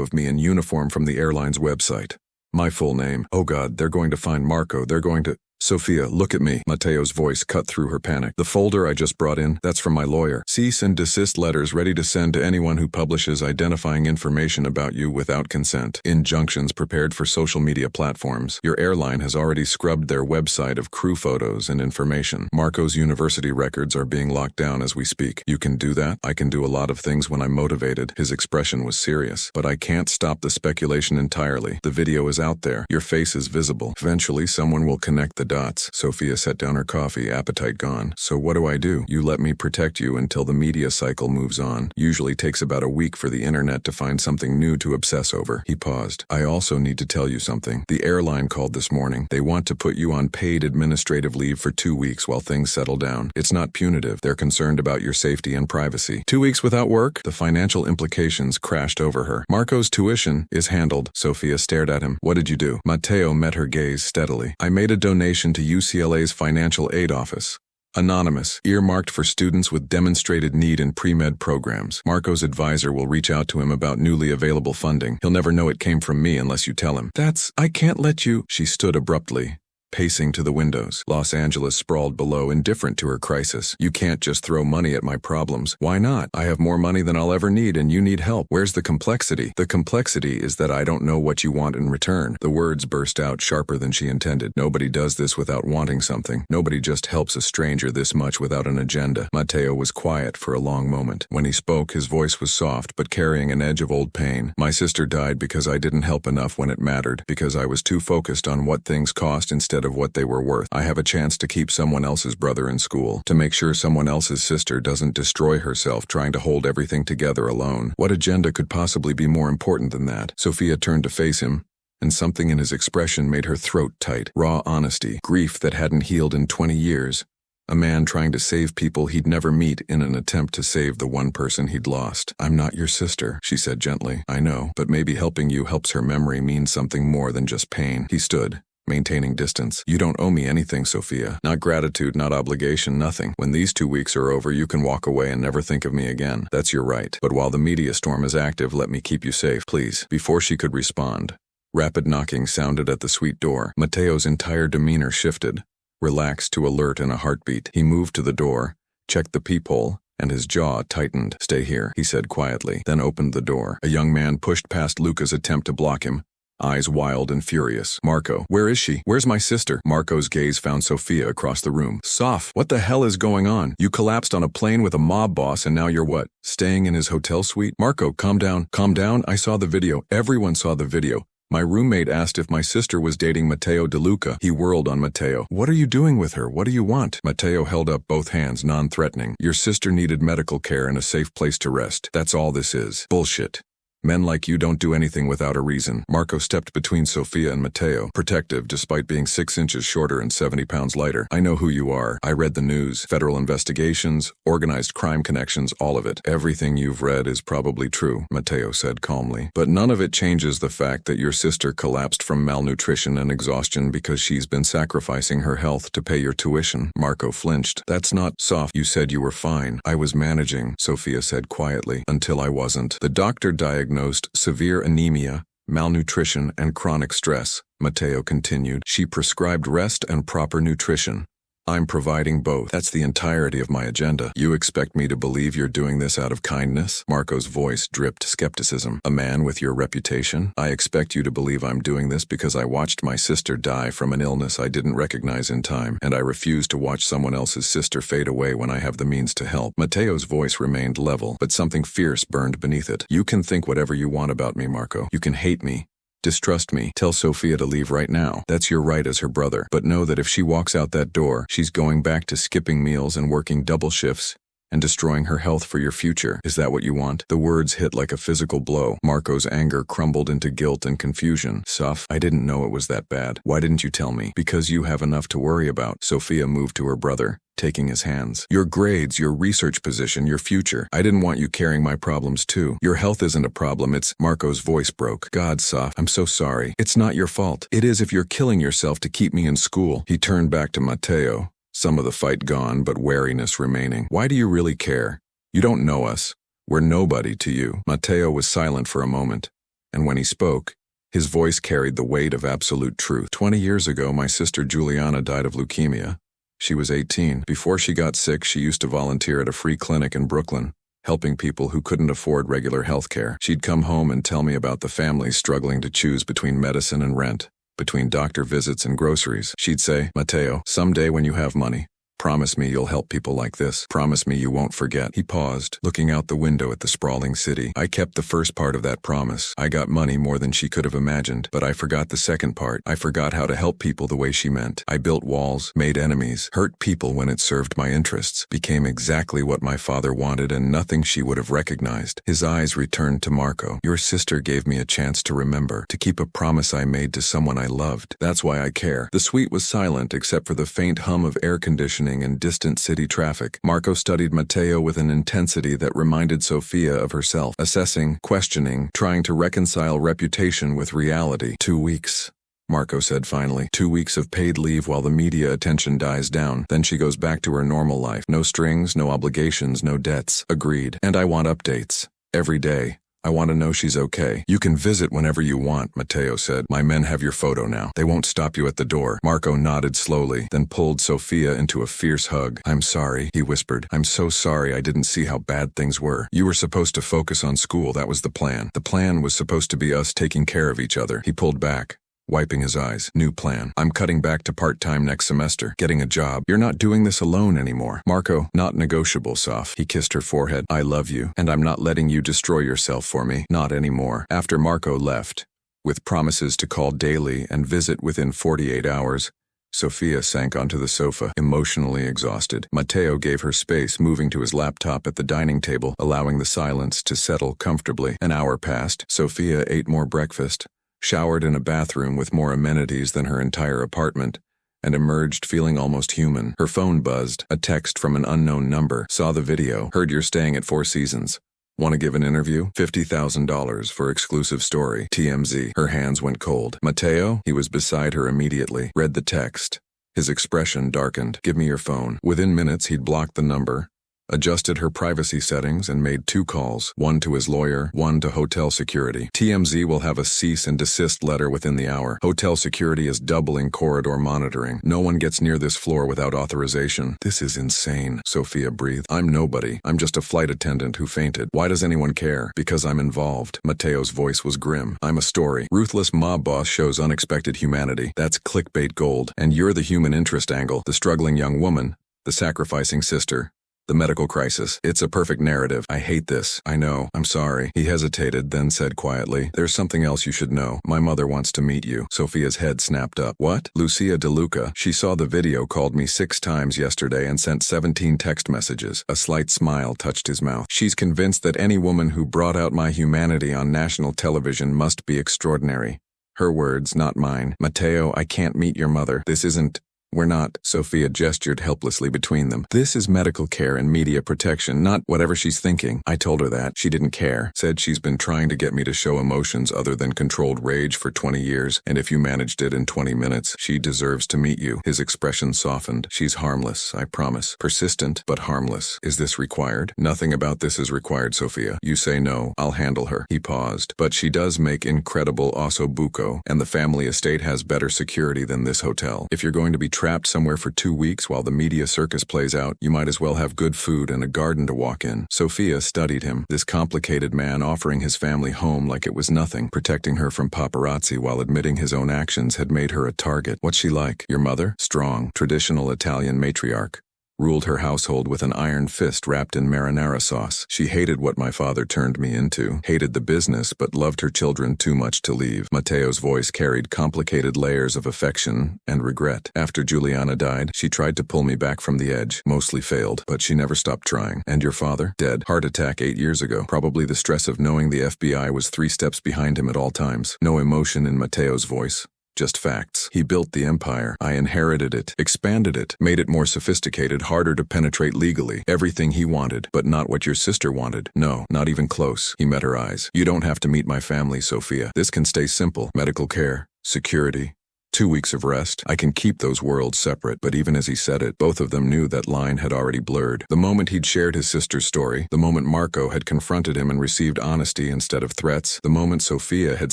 of me in uniform from the airline's website. My full name. Oh God, they're going to find Marco. They're going to... Sophia, look at me. Mateo's voice cut through her panic. The folder I just brought in, that's from my lawyer. Cease and desist letters ready to send to anyone who publishes identifying information about you without consent. Injunctions prepared for social media platforms. Your airline has already scrubbed their website of crew photos and information. Marco's university records are being locked down as we speak. You can do that? I can do a lot of things when I'm motivated. His expression was serious. But I can't stop the speculation entirely. The video is out there. Your face is visible. Eventually, someone will connect the dots. Sophia set down her coffee, appetite gone. So what do? You let me protect you until the media cycle moves on. Usually takes about a week for the internet to find something new to obsess over. He paused. I also need to tell you something. The airline called this morning. They want to put you on paid administrative leave for 2 weeks while things settle down. It's not punitive. They're concerned about your safety and privacy. 2 weeks without work? The financial implications crashed over her. Marco's tuition is handled. Sophia stared at him. What did you do? Matteo met her gaze steadily. I made a donation to UCLA's financial aid office. Anonymous, earmarked for students with demonstrated need in pre-med programs. Marco's advisor will reach out to him about newly available funding. He'll never know it came from me unless you tell him. I can't let you. She stood abruptly, pacing to the windows. Los Angeles sprawled below, indifferent to her crisis. You can't just throw money at my problems. Why not? I have more money than I'll ever need and you need help. Where's the complexity? The complexity is that I don't know what you want in return. The words burst out sharper than she intended. Nobody does this without wanting something. Nobody just helps a stranger this much without an agenda. Mateo was quiet for a long moment. When he spoke, his voice was soft but carrying an edge of old pain. My sister died because I didn't help enough when it mattered, because I was too focused on what things cost instead of what they were worth. I have a chance to keep someone else's brother in school, to make sure someone else's sister doesn't destroy herself trying to hold everything together alone. What agenda could possibly be more important than that? Sophia turned to face him, and something in his expression made her throat tight. Raw honesty, grief that hadn't healed in 20 years. A man trying to save people he'd never meet in an attempt to save the one person he'd lost. I'm not your sister, she said gently. I know, but maybe helping you helps her memory mean something more than just pain. He stood, maintaining distance. You don't owe me anything, Sophia. Not gratitude, not obligation, nothing. When these 2 weeks are over, you can walk away and never think of me again. That's your right. But while the media storm is active, let me keep you safe, please. Before she could respond, rapid knocking sounded at the suite door. Mateo's entire demeanor shifted, relaxed to alert in a heartbeat. He moved to the door, checked the peephole, and his jaw tightened. Stay here, he said quietly, then opened the door. A young man pushed past Luca's attempt to block him, eyes wild and furious. Marco, where is she? Where's my sister? Marco's gaze found Sophia across the room. Soph, what the hell is going on? You collapsed on a plane with a mob boss and now you're what? Staying in his hotel suite? Marco, calm down. Calm down? I saw the video. Everyone saw the video. My roommate asked if my sister was dating Mateo DeLuca. He whirled on Mateo. What are you doing with her? What do you want? Mateo held up both hands, non-threatening. Your sister needed medical care and a safe place to rest. That's all this is. Bullshit. Men like you don't do anything without a reason. Marco stepped between Sophia and Mateo, protective despite being 6 inches shorter and 70 pounds lighter. I know who you are. I read the news, federal investigations, organized crime connections, all of it. Everything you've read is probably true, Mateo said calmly. But none of it changes the fact that your sister collapsed from malnutrition and exhaustion because she's been sacrificing her health to pay your tuition. Marco flinched. That's not soft. You said you were fine. I was managing, Sophia said quietly, until I wasn't. The doctor diagnosed severe anemia, malnutrition, and chronic stress, Mateo continued. She prescribed rest and proper nutrition. I'm providing both. That's the entirety of my agenda. You expect me to believe you're doing this out of kindness? Marco's voice dripped skepticism. A man with your reputation? I expect you to believe I'm doing this because I watched my sister die from an illness I didn't recognize in time, and I refuse to watch someone else's sister fade away when I have the means to help. Mateo's voice remained level, but something fierce burned beneath it. You can think whatever you want about me, Marco. You can hate me, distrust me, tell Sophia to leave right now. That's your right as her brother. But know that if she walks out that door, she's going back to skipping meals and working double shifts and destroying her health for your future. Is that what you want? The words hit like a physical blow. Marco's anger crumbled into guilt and confusion. Soph, I didn't know it was that bad. Why didn't you tell me? Because you have enough to worry about. Sophia moved to her brother, taking his hands. Your grades, your research position, your future. I didn't want you carrying my problems too. Your health isn't a problem, it's... Marco's voice broke. God, Soph, I'm so sorry. It's not your fault. It is if you're killing yourself to keep me in school. He turned back to Mateo, some of the fight gone but wariness remaining. Why do you really care? You don't know us. We're nobody to you. Mateo was silent for a moment, and when he spoke, his voice carried the weight of absolute truth. 20 years ago, my sister Juliana died of leukemia. She was 18. Before she got sick, she used to volunteer at a free clinic in Brooklyn, helping people who couldn't afford regular health care. She'd come home and tell me about the families struggling to choose between medicine and rent, between doctor visits and groceries. She'd say, Mateo, someday when you have money, promise me you'll help people like this. Promise me you won't forget. He paused, looking out the window at the sprawling city. I kept the first part of that promise. I got money more than she could have imagined, but I forgot the second part. I forgot how to help people the way she meant. I built walls, made enemies, hurt people when it served my interests, became exactly what my father wanted and nothing she would have recognized. His eyes returned to Marco. Your sister gave me a chance to remember, to keep a promise I made to someone I loved. That's why I care. The suite was silent except for the faint hum of air conditioning and distant city traffic. Marco studied Mateo with an intensity that reminded Sophia of herself, assessing, questioning, trying to reconcile reputation with reality. 2 weeks. Marco said finally. 2 weeks of paid leave while the media attention dies down. Then she goes back to her normal life. No strings, no obligations, no debts. Agreed. And I want updates. Every day. I want to know she's okay. You can visit whenever you want, Matteo said. My men have your photo now. They won't stop you at the door. Marco nodded slowly, then pulled Sofia into a fierce hug. I'm sorry, he whispered. I'm so sorry I didn't see how bad things were. You were supposed to focus on school. That was the plan. The plan was supposed to be us taking care of each other. He pulled back, wiping his eyes. New plan. I'm cutting back to part-time next semester. Getting a job. You're not doing this alone anymore. Marco, not negotiable, Soph. He kissed her forehead. I love you, and I'm not letting you destroy yourself for me. Not anymore. After Marco left, with promises to call daily and visit within 48 hours, Sofia sank onto the sofa, emotionally exhausted. Matteo gave her space, moving to his laptop at the dining table, allowing the silence to settle comfortably. An hour passed. Sofia ate more breakfast, showered in a bathroom with more amenities than her entire apartment, and emerged feeling almost human. Her phone buzzed, a text from an unknown number. Saw the video. Heard you're staying at Four Seasons. Want to give an interview? $50,000 for exclusive story. TMZ. Her hands went cold. Matteo? He was beside her immediately. Read the text. His expression darkened. Give me your phone. Within minutes, he'd blocked the number, adjusted her privacy settings, and made 2 calls, one to his lawyer, one to hotel security. TMZ will have a cease and desist letter within the hour. Hotel security is doubling corridor monitoring. No one gets near this floor without authorization. This is insane, Sofia breathed. I'm nobody. I'm just a flight attendant who fainted. Why does anyone care? Because I'm involved. Matteo's voice was grim. I'm a story. Ruthless mob boss shows unexpected humanity. That's clickbait gold. And you're the human interest angle, the struggling young woman, the sacrificing sister, the medical crisis. It's a perfect narrative. I hate this. I know. I'm sorry. He hesitated, then said quietly, there's something else you should know. My mother wants to meet you. Sofia's head snapped up. What? Lucia De Luca. She saw the video, called me 6 times yesterday, and sent 17 text messages. A slight smile touched his mouth. She's convinced that any woman who brought out my humanity on national television must be extraordinary. Her words, not mine. Matteo, I can't meet your mother. This isn't... We're not. Sofia gestured helplessly between them. This is medical care and media protection, not whatever she's thinking. I told her that. She didn't care. Said she's been trying to get me to show emotions other than controlled rage for 20 years, and if you managed it in 20 minutes, she deserves to meet you. His expression softened. She's harmless, I promise. Persistent, but harmless. Is this required? Nothing about this is required, Sofia. You say no, I'll handle her. He paused. But she does make incredible ossobuco, and the family estate has better security than this hotel. If you're going to be trapped somewhere for 2 weeks while the media circus plays out, you might as well have good food and a garden to walk in. Sofia studied him, this complicated man offering his family home like it was nothing, protecting her from paparazzi while admitting his own actions had made her a target. What's she like? Your mother? Strong, traditional Italian matriarch. Ruled her household with an iron fist wrapped in marinara sauce. She hated what my father turned me into, hated the business, but loved her children too much to leave. Matteo's voice carried complicated layers of affection and regret. After Juliana died, she tried to pull me back from the edge, mostly failed, but she never stopped trying. And your father? Dead. Heart attack 8 years ago. Probably the stress of knowing the FBI was 3 steps behind him at all times. No emotion in Matteo's voice. Just facts. He built the empire. I inherited it, expanded it, made it more sophisticated, harder to penetrate legally. Everything he wanted, but not what your sister wanted. No, not even close. He met her eyes. You don't have to meet my family, Sofia. This can stay simple. Medical care, security, 2 weeks of rest. I can keep those worlds separate. But even as he said it, both of them knew that line had already blurred. The moment he'd shared his sister's story, the moment Marco had confronted him and received honesty instead of threats, the moment Sofia had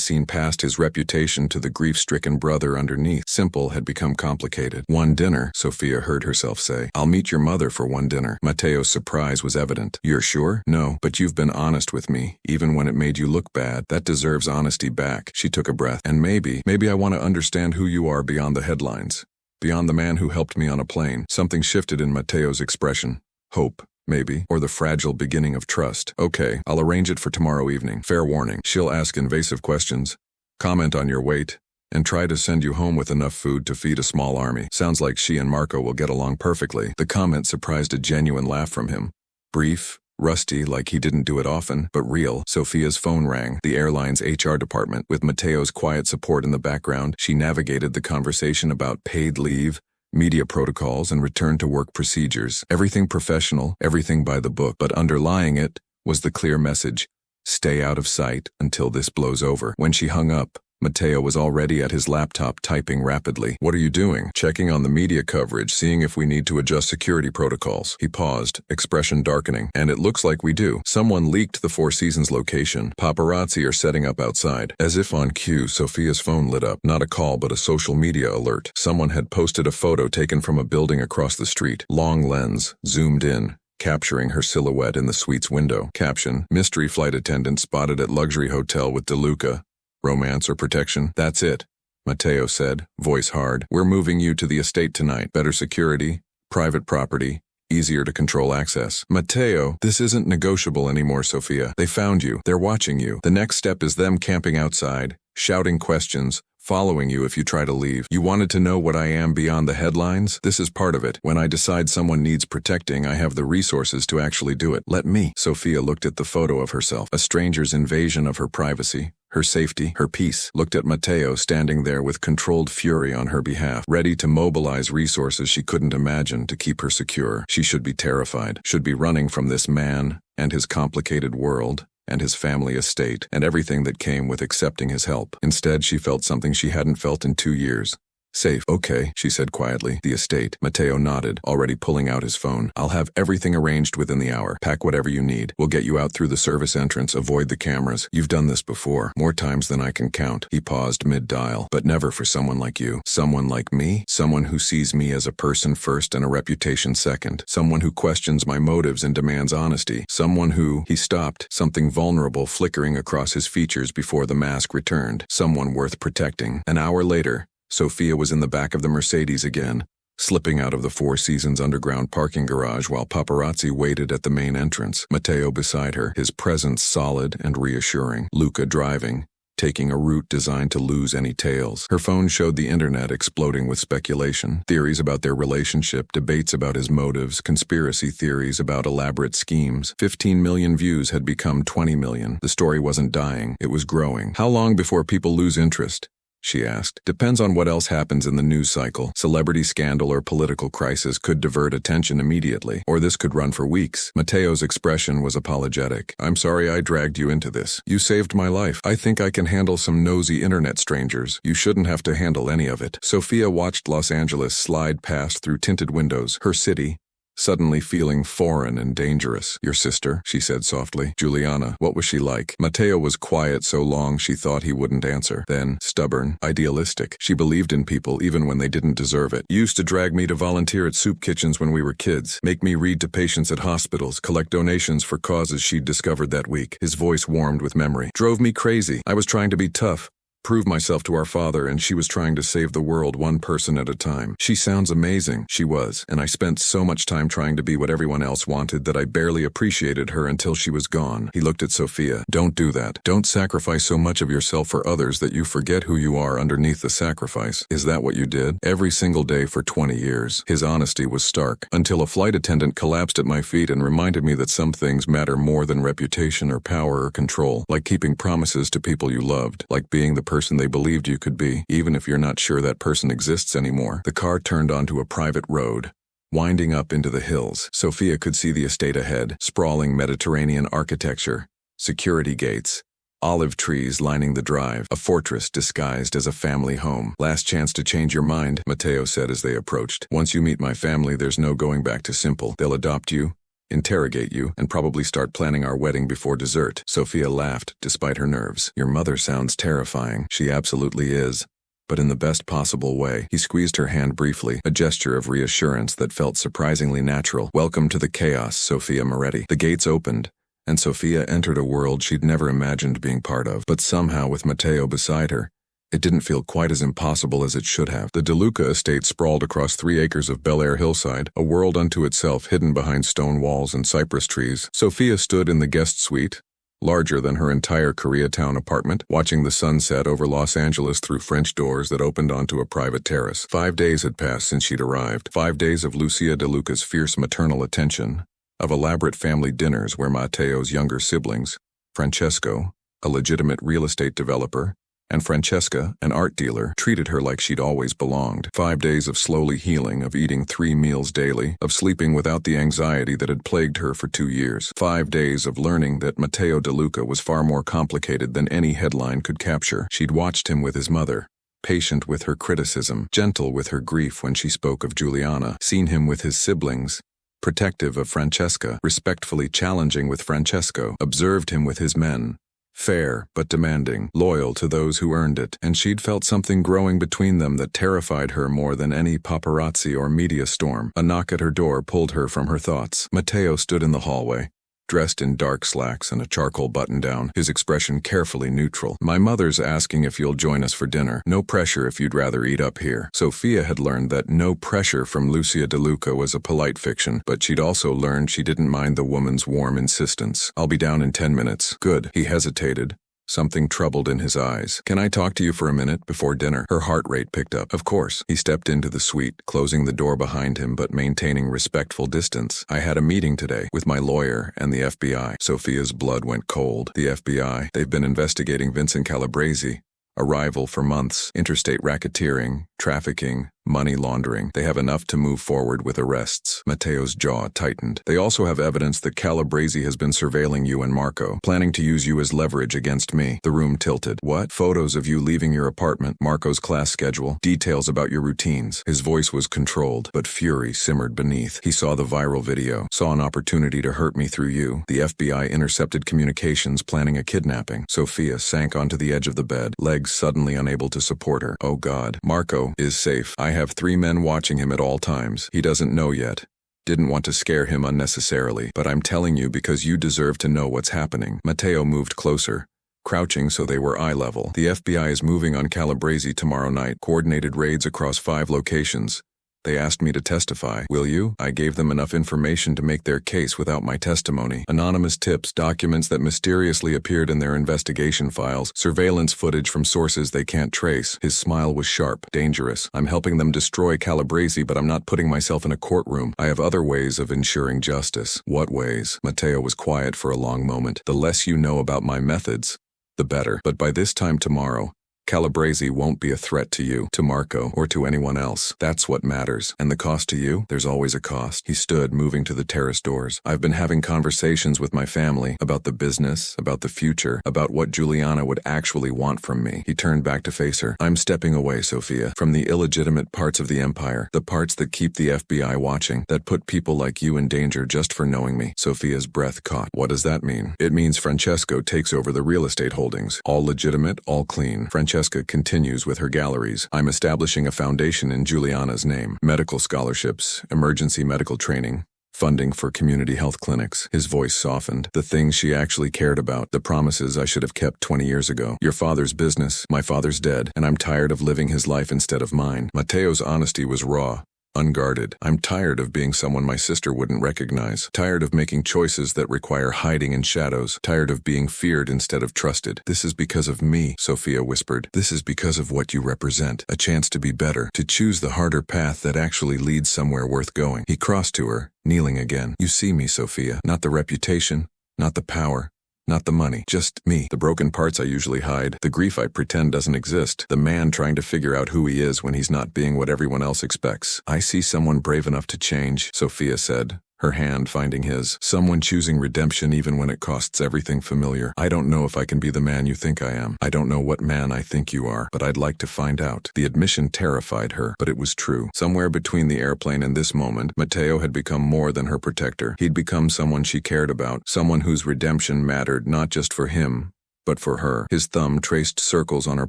seen past his reputation to the grief-stricken brother underneath, simple had become complicated. One dinner, Sofia heard herself say. I'll meet your mother for one dinner. Matteo's surprise was evident. You're sure? No, but you've been honest with me, even when it made you look bad. That deserves honesty back. She took a breath. And maybe I want to understand who you are beyond the headlines, beyond the man who helped me on a plane. Something shifted in Matteo's expression. Hope, maybe, or the fragile beginning of trust. Okay, I'll arrange it for tomorrow evening. Fair warning, she'll ask invasive questions, comment on your weight, and try to send you home with enough food to feed a small army. Sounds like she and Marco will get along perfectly. The comment surprised a genuine laugh from him. Brief, rusty, like he didn't do it often, but real. Sofia's phone rang, the airline's HR department. With Matteo's quiet support in the background, she navigated the conversation about paid leave, media protocols, and return-to-work procedures. Everything professional, everything by the book, but underlying it was the clear message: stay out of sight until this blows over. When she hung up, Matteo was already at his laptop typing rapidly. "What are you doing?" "Checking on the media coverage, seeing if we need to adjust security protocols." He paused, expression darkening. "And it looks like we do. Someone leaked the Four Seasons location. Paparazzi are setting up outside." As if on cue, Sophia's phone lit up. Not a call, but a social media alert. Someone had posted a photo taken from a building across the street. Long lens, zoomed in, capturing her silhouette in the suite's window. Caption: "Mystery flight attendant spotted at luxury hotel with DeLuca. Romance or protection?" "That's it," Matteo said, voice hard. "We're moving you to the estate tonight. Better security, private property, easier to control access." "Matteo, this isn't negotiable anymore, Sophia. They found you. They're watching you. The next step is them camping outside, shouting questions, following you if you try to leave. You wanted to know what I am beyond the headlines? This is part of it. When I decide someone needs protecting, I have the resources to actually do it. Let me." Sophia looked at the photo of herself, a stranger's invasion of her privacy, her safety, her peace. Looked at Matteo standing there with controlled fury on her behalf, ready to mobilize resources she couldn't imagine to keep her secure. She should be terrified, should be running from this man and his complicated world and his family estate and everything that came with accepting his help. Instead, she felt something she hadn't felt in 2 years. "Safe." "Okay," she said quietly. "The estate." Matteo nodded, already pulling out his phone. "I'll have everything arranged within the hour. Pack whatever you need. We'll get you out through the service entrance. Avoid the cameras. You've done this before, more times than I can count." He paused mid-dial. "But never for someone like you." "Someone like me?" "Someone who sees me as a person first and a reputation second. Someone who questions my motives and demands honesty. Someone who—" He stopped, something vulnerable flickering across his features before the mask returned. "Someone worth protecting." An hour later, Sophia was in the back of the Mercedes again, slipping out of the Four Seasons underground parking garage while paparazzi waited at the main entrance. Matteo beside her, his presence solid and reassuring. Luca driving, taking a route designed to lose any tails. Her phone showed the internet exploding with speculation. Theories about their relationship, debates about his motives, conspiracy theories about elaborate schemes. 15 million views had become 20 million. The story wasn't dying, it was growing. "How long before people lose interest?" she asked. "Depends on what else happens in the news cycle. Celebrity scandal or political crisis could divert attention immediately, or this could run for weeks." Matteo's expression was apologetic. "I'm sorry I dragged you into this. You saved my life. I think I can handle some nosy internet strangers. You shouldn't have to handle any of it." Sophia watched Los Angeles slide past through tinted windows, her city, suddenly feeling foreign and dangerous. "Your sister?" she said softly. "Juliana. What was she like?" Matteo was quiet so long she thought he wouldn't answer. Then, stubborn, idealistic. "She believed in people even when they didn't deserve it. Used to drag me to volunteer at soup kitchens when we were kids, make me read to patients at hospitals, collect donations for causes she'd discovered that week." His voice warmed with memory. "Drove me crazy. I was trying to be tough, prove myself to our father, and she was trying to save the world one person at a time. She sounds amazing." She was, and I spent so much time trying to be what everyone else wanted that I barely appreciated her until she was gone. He looked at Sophia. "Don't do that. Don't sacrifice so much of yourself for others that you forget who you are underneath the sacrifice." "Is that what you did?" "Every single day for 20 years. His honesty was stark, until a flight attendant collapsed at my feet and reminded me that some things matter more than reputation or power or control, like keeping promises to people you loved, like being the person they believed you could be, even if you're not sure that person exists anymore." The car turned onto a private road, winding up into the hills. Sophia could see the estate ahead, sprawling Mediterranean architecture, security gates, olive trees lining the drive, a fortress disguised as a family home. "Last chance to change your mind," Matteo said as they approached. "Once you meet my family, there's no going back to simple. They'll adopt you, interrogate you, and probably start planning our wedding before dessert." Sophia laughed, despite her nerves. "Your mother sounds terrifying." "She absolutely is, but in the best possible way." He squeezed her hand briefly, a gesture of reassurance that felt surprisingly natural. "Welcome to the chaos, Sophia Moretti." The gates opened, and Sophia entered a world she'd never imagined being part of. But somehow, with Matteo beside her, it didn't feel quite as impossible as it should have. The DeLuca estate sprawled across 3 acres of Bel Air hillside, a world unto itself hidden behind stone walls and cypress trees. Sophia stood in the guest suite, larger than her entire Koreatown apartment, watching the sunset over Los Angeles through French doors that opened onto a private terrace. 5 days had passed since she'd arrived. 5 days of Lucia DeLuca's fierce maternal attention, of elaborate family dinners where Matteo's younger siblings, Francesco, a legitimate real estate developer, And Francesca, an art dealer, treated her like she'd always belonged. 5 days of slowly healing, of eating 3 meals daily, of sleeping without the anxiety that had plagued her for 2 years. 5 days of learning that Matteo De Luca was far more complicated than any headline could capture. She'd watched him with his mother, patient with her criticism, gentle with her grief when she spoke of Giuliana, seen him with his siblings, protective of Francesca, respectfully challenging with Francesco, observed him with his men, fair but demanding, loyal to those who earned it, and she'd felt something growing between them that terrified her more than any paparazzi or media storm. A knock at her door pulled her from her thoughts. Matteo stood in the hallway, dressed in dark slacks and a charcoal button-down, his expression carefully neutral. "My mother's asking if you'll join us for dinner. No pressure if you'd rather eat up here." Sophia had learned that no pressure from Lucia De Luca was a polite fiction, but she'd also learned she didn't mind the woman's warm insistence. "I'll be down in 10 minutes. Good." He hesitated, something troubled in his eyes. "Can I talk to you for a minute before dinner?" Her heart rate picked up. "Of course." He stepped into the suite, closing the door behind him but maintaining respectful distance. "I had a meeting today with my lawyer and the FBI." Sophia's blood went cold. "The FBI? They've been investigating Vincent Calabresi, a rival for months. Interstate racketeering, trafficking, money laundering. They have enough to move forward with arrests." Matteo's jaw tightened. "They also have evidence that Calabresi has been surveilling you and Marco, planning to use you as leverage against me." The room tilted. "What?" "Photos of you leaving your apartment, Marco's class schedule, details about your routines." His voice was controlled, but fury simmered beneath. "He saw the viral video, saw an opportunity to hurt me through you. The FBI intercepted communications planning a kidnapping." Sophia sank onto the edge of the bed, legs suddenly unable to support her. "Oh God. Marco is safe. I have 3 men watching him at all times. He doesn't know yet. Didn't want to scare him unnecessarily, but I'm telling you because you deserve to know what's happening." Matteo moved closer, crouching so they were eye level. "The FBI is moving on Calabresi tomorrow night, coordinated raids across 5 locations. They asked me to testify. Will you?" I gave them enough information to make their case without my testimony. Anonymous tips, documents that mysteriously appeared in their investigation files, surveillance footage from sources they can't trace. His smile was sharp, dangerous. "I'm helping them destroy Calabresi, but I'm not putting myself in a courtroom. I have other ways of ensuring justice." "What ways?" Matteo was quiet for a long moment. "The less you know about my methods, the better. But by this time tomorrow, Calabresi won't be a threat to you, to Marco, or to anyone else. That's what matters. And the cost to you? There's always a cost." He stood, moving to the terrace doors. "I've been having conversations with my family about the business, about the future, about what Giuliana would actually want from me." He turned back to face her. "I'm stepping away, Sophia, from the illegitimate parts of the empire, the parts that keep the FBI watching, that put people like you in danger just for knowing me." Sophia's breath caught. "What does that mean?" "It means Francesco takes over the real estate holdings. All legitimate, all clean. Francesca continues with her galleries. I'm establishing a foundation in Giuliana's name. Medical scholarships, emergency medical training, funding for community health clinics." His voice softened. "The things she actually cared about, the promises I should have kept 20 years ago. Your father's business. My father's dead, and I'm tired of living his life instead of mine." Matteo's honesty was raw, unguarded. "I'm tired of being someone my sister wouldn't recognize. Tired of making choices that require hiding in shadows. Tired of being feared instead of trusted." "This is because of me," Sophia whispered. "This is because of what you represent. A chance to be better, to choose the harder path that actually leads somewhere worth going." He crossed to her, kneeling again. "You see me, Sophia. Not the reputation, not the power, not the money. Just me. The broken parts I usually hide. The grief I pretend doesn't exist. The man trying to figure out who he is when he's not being what everyone else expects." "I see someone brave enough to change," Sophia said, her hand finding his. "Someone choosing redemption even when it costs everything familiar. I don't know if I can be the man you think I am. I don't know what man I think you are, but I'd like to find out." The admission terrified her, but it was true. Somewhere between the airplane and this moment, Matteo had become more than her protector. He'd become someone she cared about, someone whose redemption mattered not just for him, but for her. His thumb traced circles on her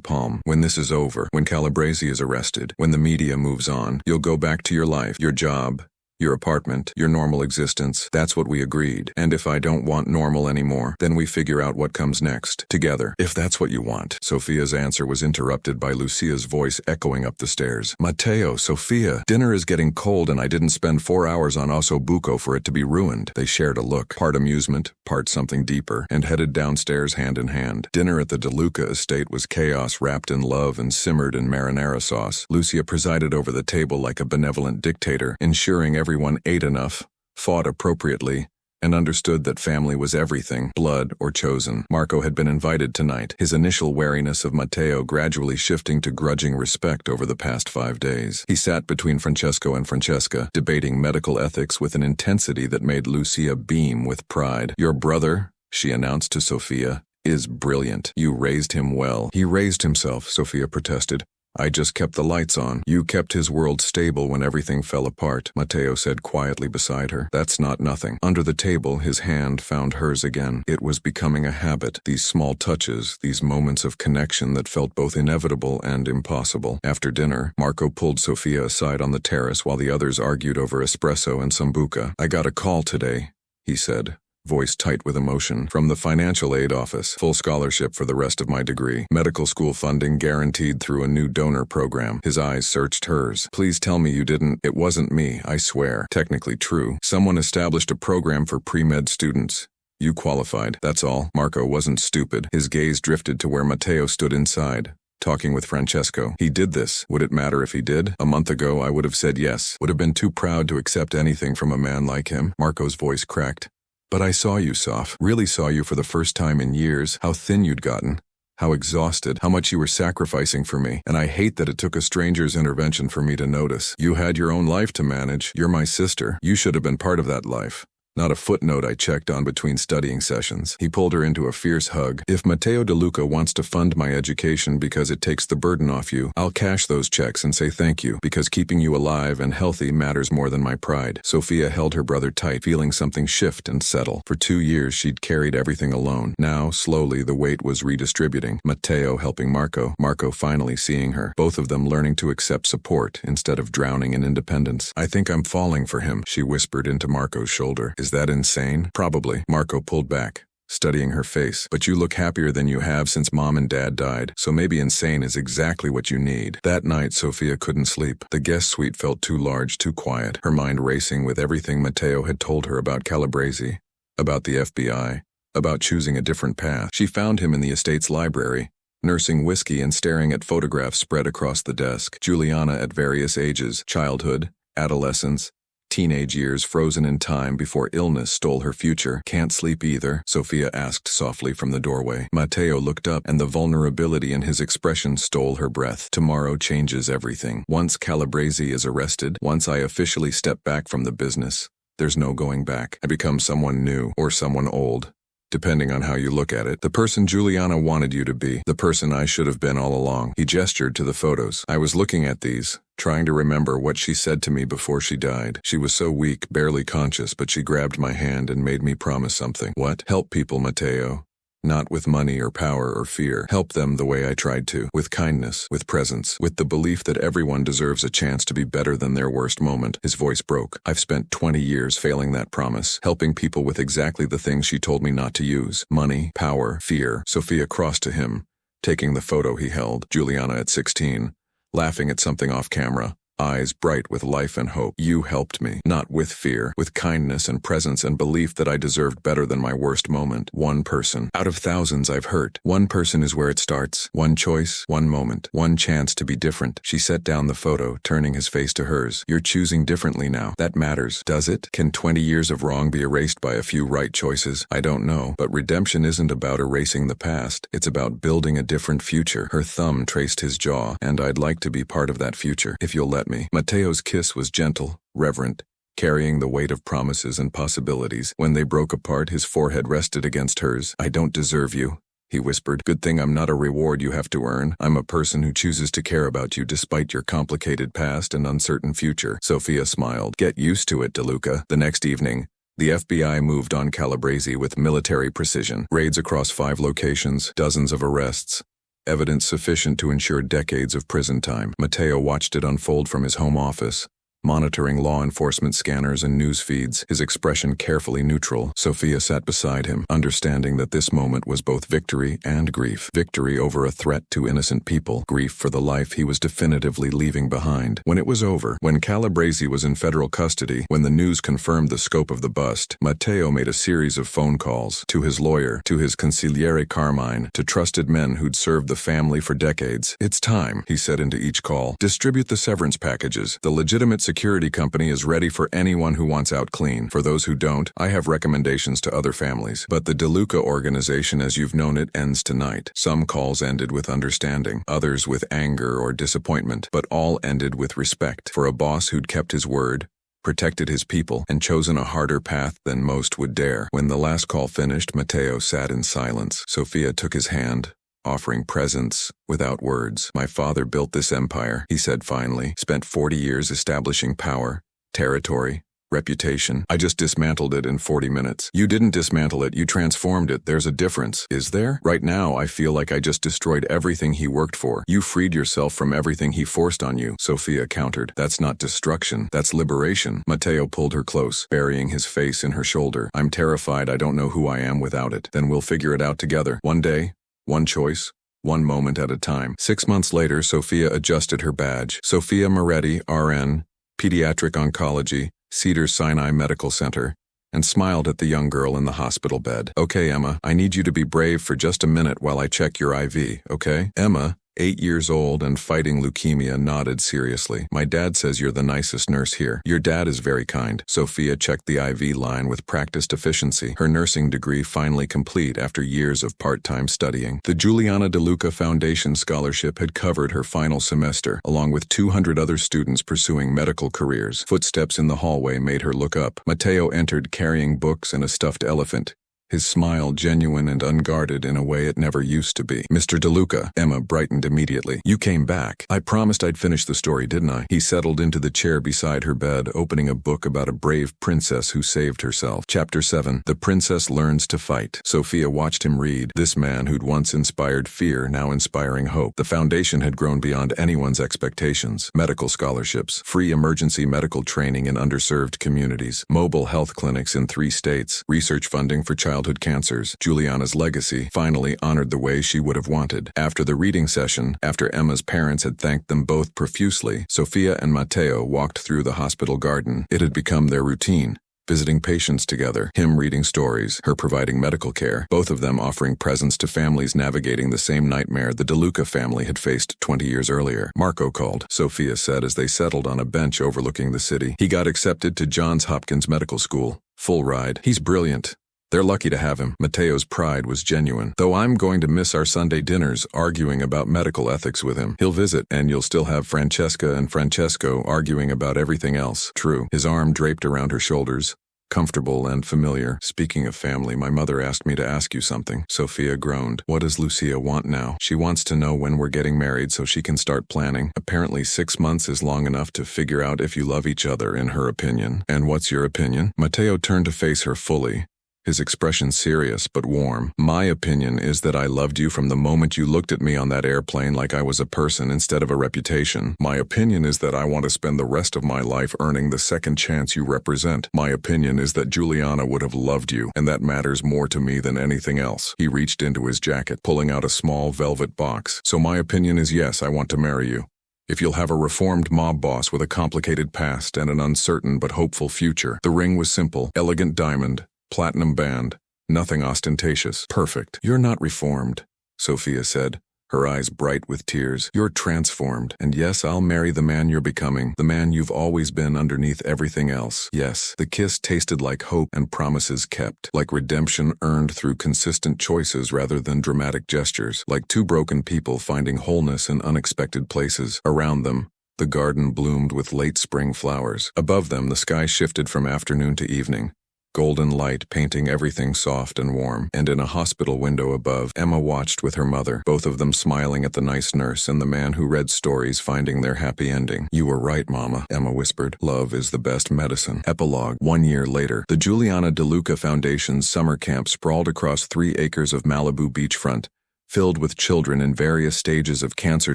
palm. "When this is over, when Calabresi is arrested, when the media moves on, you'll go back to your life, your job, your apartment, your normal existence. That's what we agreed. And if I don't want normal anymore, then we figure out what comes next, together. If that's what you want." Sophia's answer was interrupted by Lucia's voice echoing up the stairs. "Matteo, Sophia, dinner is getting cold and I didn't spend 4 hours on Osso Buco for it to be ruined." They shared a look, part amusement, part something deeper, and headed downstairs hand in hand. Dinner at the De Luca estate was chaos wrapped in love and simmered in marinara sauce. Lucia presided over the table like a benevolent dictator, ensuring everyone ate enough, fought appropriately, and understood that family was everything, blood or chosen. Marco had been invited tonight, his initial wariness of Matteo gradually shifting to grudging respect over the past 5 days. He sat between Francesco and Francesca, debating medical ethics with an intensity that made Lucia beam with pride. "Your brother," she announced to Sofia, "is brilliant. You raised him well." "He raised himself," Sofia protested. "I just kept the lights on." "You kept his world stable when everything fell apart," Matteo said quietly beside her. "That's not nothing." Under the table, his hand found hers again. It was becoming a habit, these small touches, these moments of connection that felt both inevitable and impossible. After dinner, Marco pulled Sofia aside on the terrace while the others argued over espresso and sambuca. "I got a call today," he said, voice tight with emotion, "from the financial aid office. Full scholarship for the rest of my degree. Medical school funding guaranteed through a new donor program." His eyes searched hers. "Please tell me you didn't." "It wasn't me, I swear." "Technically true. Someone established a program for pre-med students. You qualified, that's all." Marco wasn't stupid. His gaze drifted to where Matteo stood inside, talking with Francesco. "He did this. Would it matter if he did? A month ago I would have said yes. Would have been too proud to accept anything from a man like him." Marco's voice cracked. "But I saw you, Soph. Really saw you for the first time in years. How thin you'd gotten. How exhausted. How much you were sacrificing for me. And I hate that it took a stranger's intervention for me to notice. You had your own life to manage. You're my sister. You should have been part of that life. Not a footnote I checked on between studying sessions." He pulled her into a fierce hug. "If Matteo De Luca wants to fund my education because it takes the burden off you, I'll cash those checks and say thank you, because keeping you alive and healthy matters more than my pride." Sofia held her brother tight, feeling something shift and settle. For 2 years she'd carried everything alone. Now, slowly, the weight was redistributing. Matteo helping Marco, Marco finally seeing her, both of them learning to accept support instead of drowning in independence. "I think I'm falling for him," she whispered into Marco's shoulder. "Is that insane?" "Probably." Marco pulled back, studying her face. "But you look happier than you have since Mom and Dad died, so maybe insane is exactly what you need." That night, Sofia couldn't sleep. The guest suite felt too large, too quiet, her mind racing with everything Matteo had told her about Calabrese, about the FBI, about choosing a different path. She found him in the estate's library, nursing whiskey and staring at photographs spread across the desk. Juliana at various ages, childhood, adolescence, teenage years frozen in time before illness stole her future. "Can't sleep either?" Sofia asked softly from the doorway. Matteo looked up, and the vulnerability in his expression stole her breath. "Tomorrow changes everything. Once Calabrese is arrested, once I officially step back from the business, there's no going back. I become someone new, or someone old, depending on how you look at it. The person Juliana wanted you to be, the person I should have been all along." He gestured to the photos. "I was looking at these, trying to remember what she said to me before she died. She was so weak, barely conscious, but she grabbed my hand and made me promise something." "What?" "Help people, Matteo. Not with money or power or fear. Help them the way I tried to. With kindness, with presence, with the belief that everyone deserves a chance to be better than their worst moment." His voice broke. "I've spent 20 years failing that promise, helping people with exactly the things she told me not to use. Money, power, fear." Sofia crossed to him, taking the photo he held. Juliana at 16, laughing at something off camera, eyes bright with life and hope. "You helped me, not with fear, with kindness and presence and belief that I deserved better than my worst moment. One person, out of thousands I've hurt. One person is where it starts. One choice, one moment, one chance to be different." She set down the photo, turning his face to hers. "You're choosing differently now. That matters. Does it? Can 20 years of wrong be erased by a few right choices? I don't know. But redemption isn't about erasing the past. It's about building a different future." Her thumb traced his jaw. "And I'd like to be part of that future, if you'll let me." Matteo's kiss was gentle, reverent, carrying the weight of promises and possibilities. When they broke apart, his forehead rested against hers. "I don't deserve you," he whispered. "Good thing I'm not a reward you have to earn. I'm a person who chooses to care about you despite your complicated past and uncertain future." Sofia smiled. "Get used to it, De Luca." The next evening, the FBI moved on Calabrese with military precision. Raids across 5 locations, dozens of arrests. Evidence sufficient to ensure decades of prison time. Matteo watched it unfold from his home office, monitoring law enforcement scanners and news feeds, his expression carefully neutral. Sofia sat beside him, understanding that this moment was both victory and grief. Victory over a threat to innocent people, grief for the life he was definitively leaving behind. When it was over, when Calabrese was in federal custody, when the news confirmed the scope of the bust, Matteo made a series of phone calls to his lawyer, to his consigliere Carmine, to trusted men who'd served the family for decades. "It's time," he said into each call. "Distribute the severance packages. The legitimate security company is ready for anyone who wants out clean. For those who don't, I have recommendations to other families. But the DeLuca organization as you've known it ends tonight. Some calls ended with understanding, others with anger or disappointment, but all ended with respect for a boss who'd kept his word, protected his people, and chosen a harder path than most would dare. When the last call finished, Matteo sat in silence. Sophia took his hand, offering presents without words. My father built this empire, he said finally, spent 40 years establishing power, territory, reputation. I just dismantled it in 40 minutes. You didn't dismantle it, you transformed it. There's a difference. Is there? Right now, I feel like I just destroyed everything he worked for. You freed yourself from everything he forced on you, Sophia countered. That's not destruction, that's liberation. Matteo pulled her close, burying his face in her shoulder. I'm terrified I don't know who I am without it. Then we'll figure it out together. One day, one choice, one moment at a time. 6 months later, Sophia adjusted her badge. Sophia Moretti, RN, Pediatric Oncology, Cedars-Sinai Medical Center, and smiled at the young girl in the hospital bed. Okay, Emma, I need you to be brave for just a minute while I check your IV, okay? Emma, 8 years old and fighting leukemia, nodded seriously. My dad says you're the nicest nurse here. Your dad is very kind. Sophia checked the IV line with practiced efficiency, her nursing degree finally complete after years of part-time studying. The Juliana DeLuca Foundation Scholarship had covered her final semester, along with 200 other students pursuing medical careers. Footsteps in the hallway made her look up. Matteo entered carrying books and a stuffed elephant, his smile genuine and unguarded in a way it never used to be. Mr. DeLuca, Emma brightened immediately. You came back. I promised I'd finish the story, didn't I? He settled into the chair beside her bed, opening a book about a brave princess who saved herself. Chapter 7, The Princess Learns to Fight. Sophia watched him read. This man who'd once inspired fear, now inspiring hope. The foundation had grown beyond anyone's expectations. Medical scholarships, free emergency medical training in underserved communities, mobile health clinics in 3 states, research funding for childhood cancers. Juliana's legacy finally honored the way she would have wanted. After the reading session, after Emma's parents had thanked them both profusely, Sophia and Matteo walked through the hospital garden. It had become their routine, visiting patients together, him reading stories, her providing medical care, both of them offering presents to families navigating the same nightmare the DeLuca family had faced 20 years earlier. Marco called, Sophia said as they settled on a bench overlooking the city. He got accepted to Johns Hopkins Medical School. Full ride. He's brilliant. They're lucky to have him. Matteo's pride was genuine. Though I'm going to miss our Sunday dinners arguing about medical ethics with him. He'll visit, and you'll still have Francesca and Francesco arguing about everything else. True. His arm draped around her shoulders, comfortable and familiar. Speaking of family, my mother asked me to ask you something. Sophia groaned. What does Lucia want now? She wants to know when we're getting married so she can start planning. Apparently 6 months is long enough to figure out if you love each other, in her opinion. And what's your opinion? Matteo turned to face her fully, his expression serious but warm. My opinion is that I loved you from the moment you looked at me on that airplane like I was a person instead of a reputation. My opinion is that I want to spend the rest of my life earning the second chance you represent. My opinion is that Juliana would have loved you, and that matters more to me than anything else. He reached into his jacket, pulling out a small velvet box. So my opinion is yes, I want to marry you. If you'll have a reformed mob boss with a complicated past and an uncertain but hopeful future. The ring was simple, elegant diamond, platinum band, nothing ostentatious. Perfect. You're not reformed, Sophia said, her eyes bright with tears. You're transformed. And yes, I'll marry the man you're becoming, the man you've always been underneath everything else. Yes. The kiss tasted like hope and promises kept, like redemption earned through consistent choices rather than dramatic gestures, like two broken people finding wholeness in unexpected places. Around them, the garden bloomed with late spring flowers. Above them, the sky shifted from afternoon to evening, golden light painting everything soft and warm. And in a hospital window above, Emma watched with her mother, both of them smiling at the nice nurse and the man who read stories finding their happy ending. You were right, Mama, Emma whispered. Love is the best medicine. Epilogue. 1 year later, the Juliana DeLuca Foundation's summer camp sprawled across 3 acres of Malibu beachfront, filled with children in various stages of cancer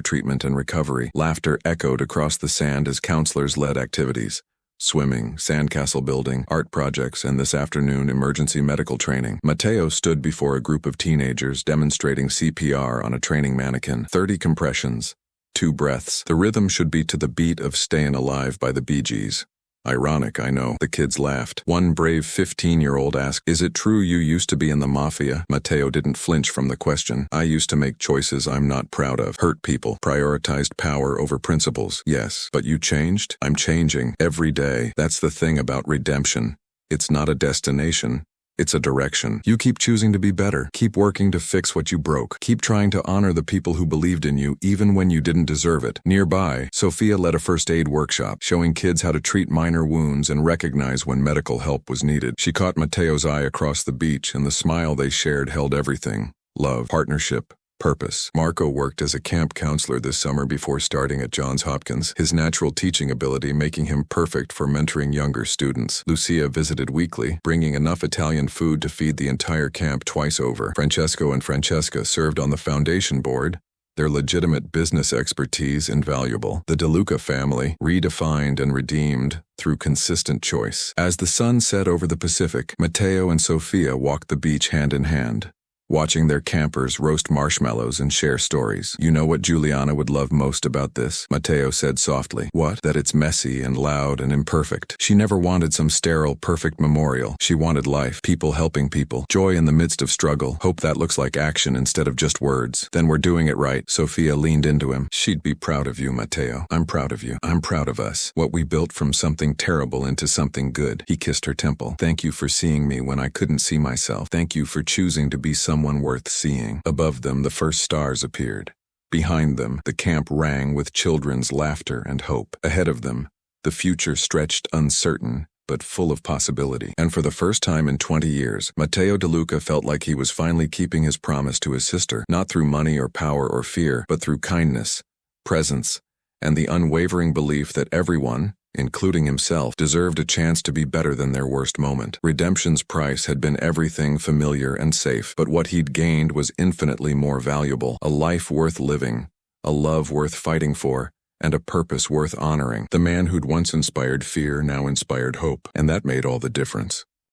treatment and recovery. Laughter echoed across the sand as counselors led activities. Swimming, sandcastle building, art projects, and this afternoon emergency medical training. Matteo stood before a group of teenagers demonstrating CPR on a training mannequin. 30 compressions, 2 breaths. The rhythm should be to the beat of Stayin' Alive by the Bee Gees. Ironic, I know. The kids laughed. One brave 15-year-old asked, "Is it true you used to be in the Mafia?" Matteo didn't flinch from the question. "I used to make choices I'm not proud of. Hurt people. Prioritized power over principles." "Yes. But you changed?" "I'm changing. Every day. That's the thing about redemption. It's not a destination. It's a direction. You keep choosing to be better. Keep working to fix what you broke. Keep trying to honor the people who believed in you even when you didn't deserve it." Nearby, Sophia led a first aid workshop, showing kids how to treat minor wounds and recognize when medical help was needed. She caught Matteo's eye across the beach, and the smile they shared held everything: love, partnership, purpose. Marco worked as a camp counselor this summer before starting at Johns Hopkins, his natural teaching ability making him perfect for mentoring younger students. Lucia visited weekly, bringing enough Italian food to feed the entire camp twice over. Francesco and Francesca served on the foundation board, their legitimate business expertise invaluable. The De Luca family, redefined and redeemed through consistent choice. As the sun set over the Pacific, Matteo and Sophia walked the beach hand in hand, watching their campers roast marshmallows and share stories. "You know what Juliana would love most about this?" Matteo said softly. "What?" "That it's messy and loud and imperfect. She never wanted some sterile, perfect memorial. She wanted life, people helping people, joy in the midst of struggle, hope that looks like action instead of just words." "Then we're doing it right." Sophia leaned into him. "She'd be proud of you, Matteo. I'm proud of you. I'm proud of us. What we built from something terrible into something good." He kissed her temple. "Thank you for seeing me when I couldn't see myself. Thank you for choosing to be someone worth seeing." Above them, the first stars appeared. Behind them, the camp rang with children's laughter and hope. Ahead of them, the future stretched uncertain, but full of possibility. And for the first time in 20 years, Matteo De Luca felt like he was finally keeping his promise to his sister, not through money or power or fear, but through kindness, presence, and the unwavering belief that everyone, including himself, deserved a chance to be better than their worst moment. Redemption's price had been everything familiar and safe, but what he'd gained was infinitely more valuable: a life worth living, a love worth fighting for, and a purpose worth honoring. The man who'd once inspired fear now inspired hope, and that made all the difference.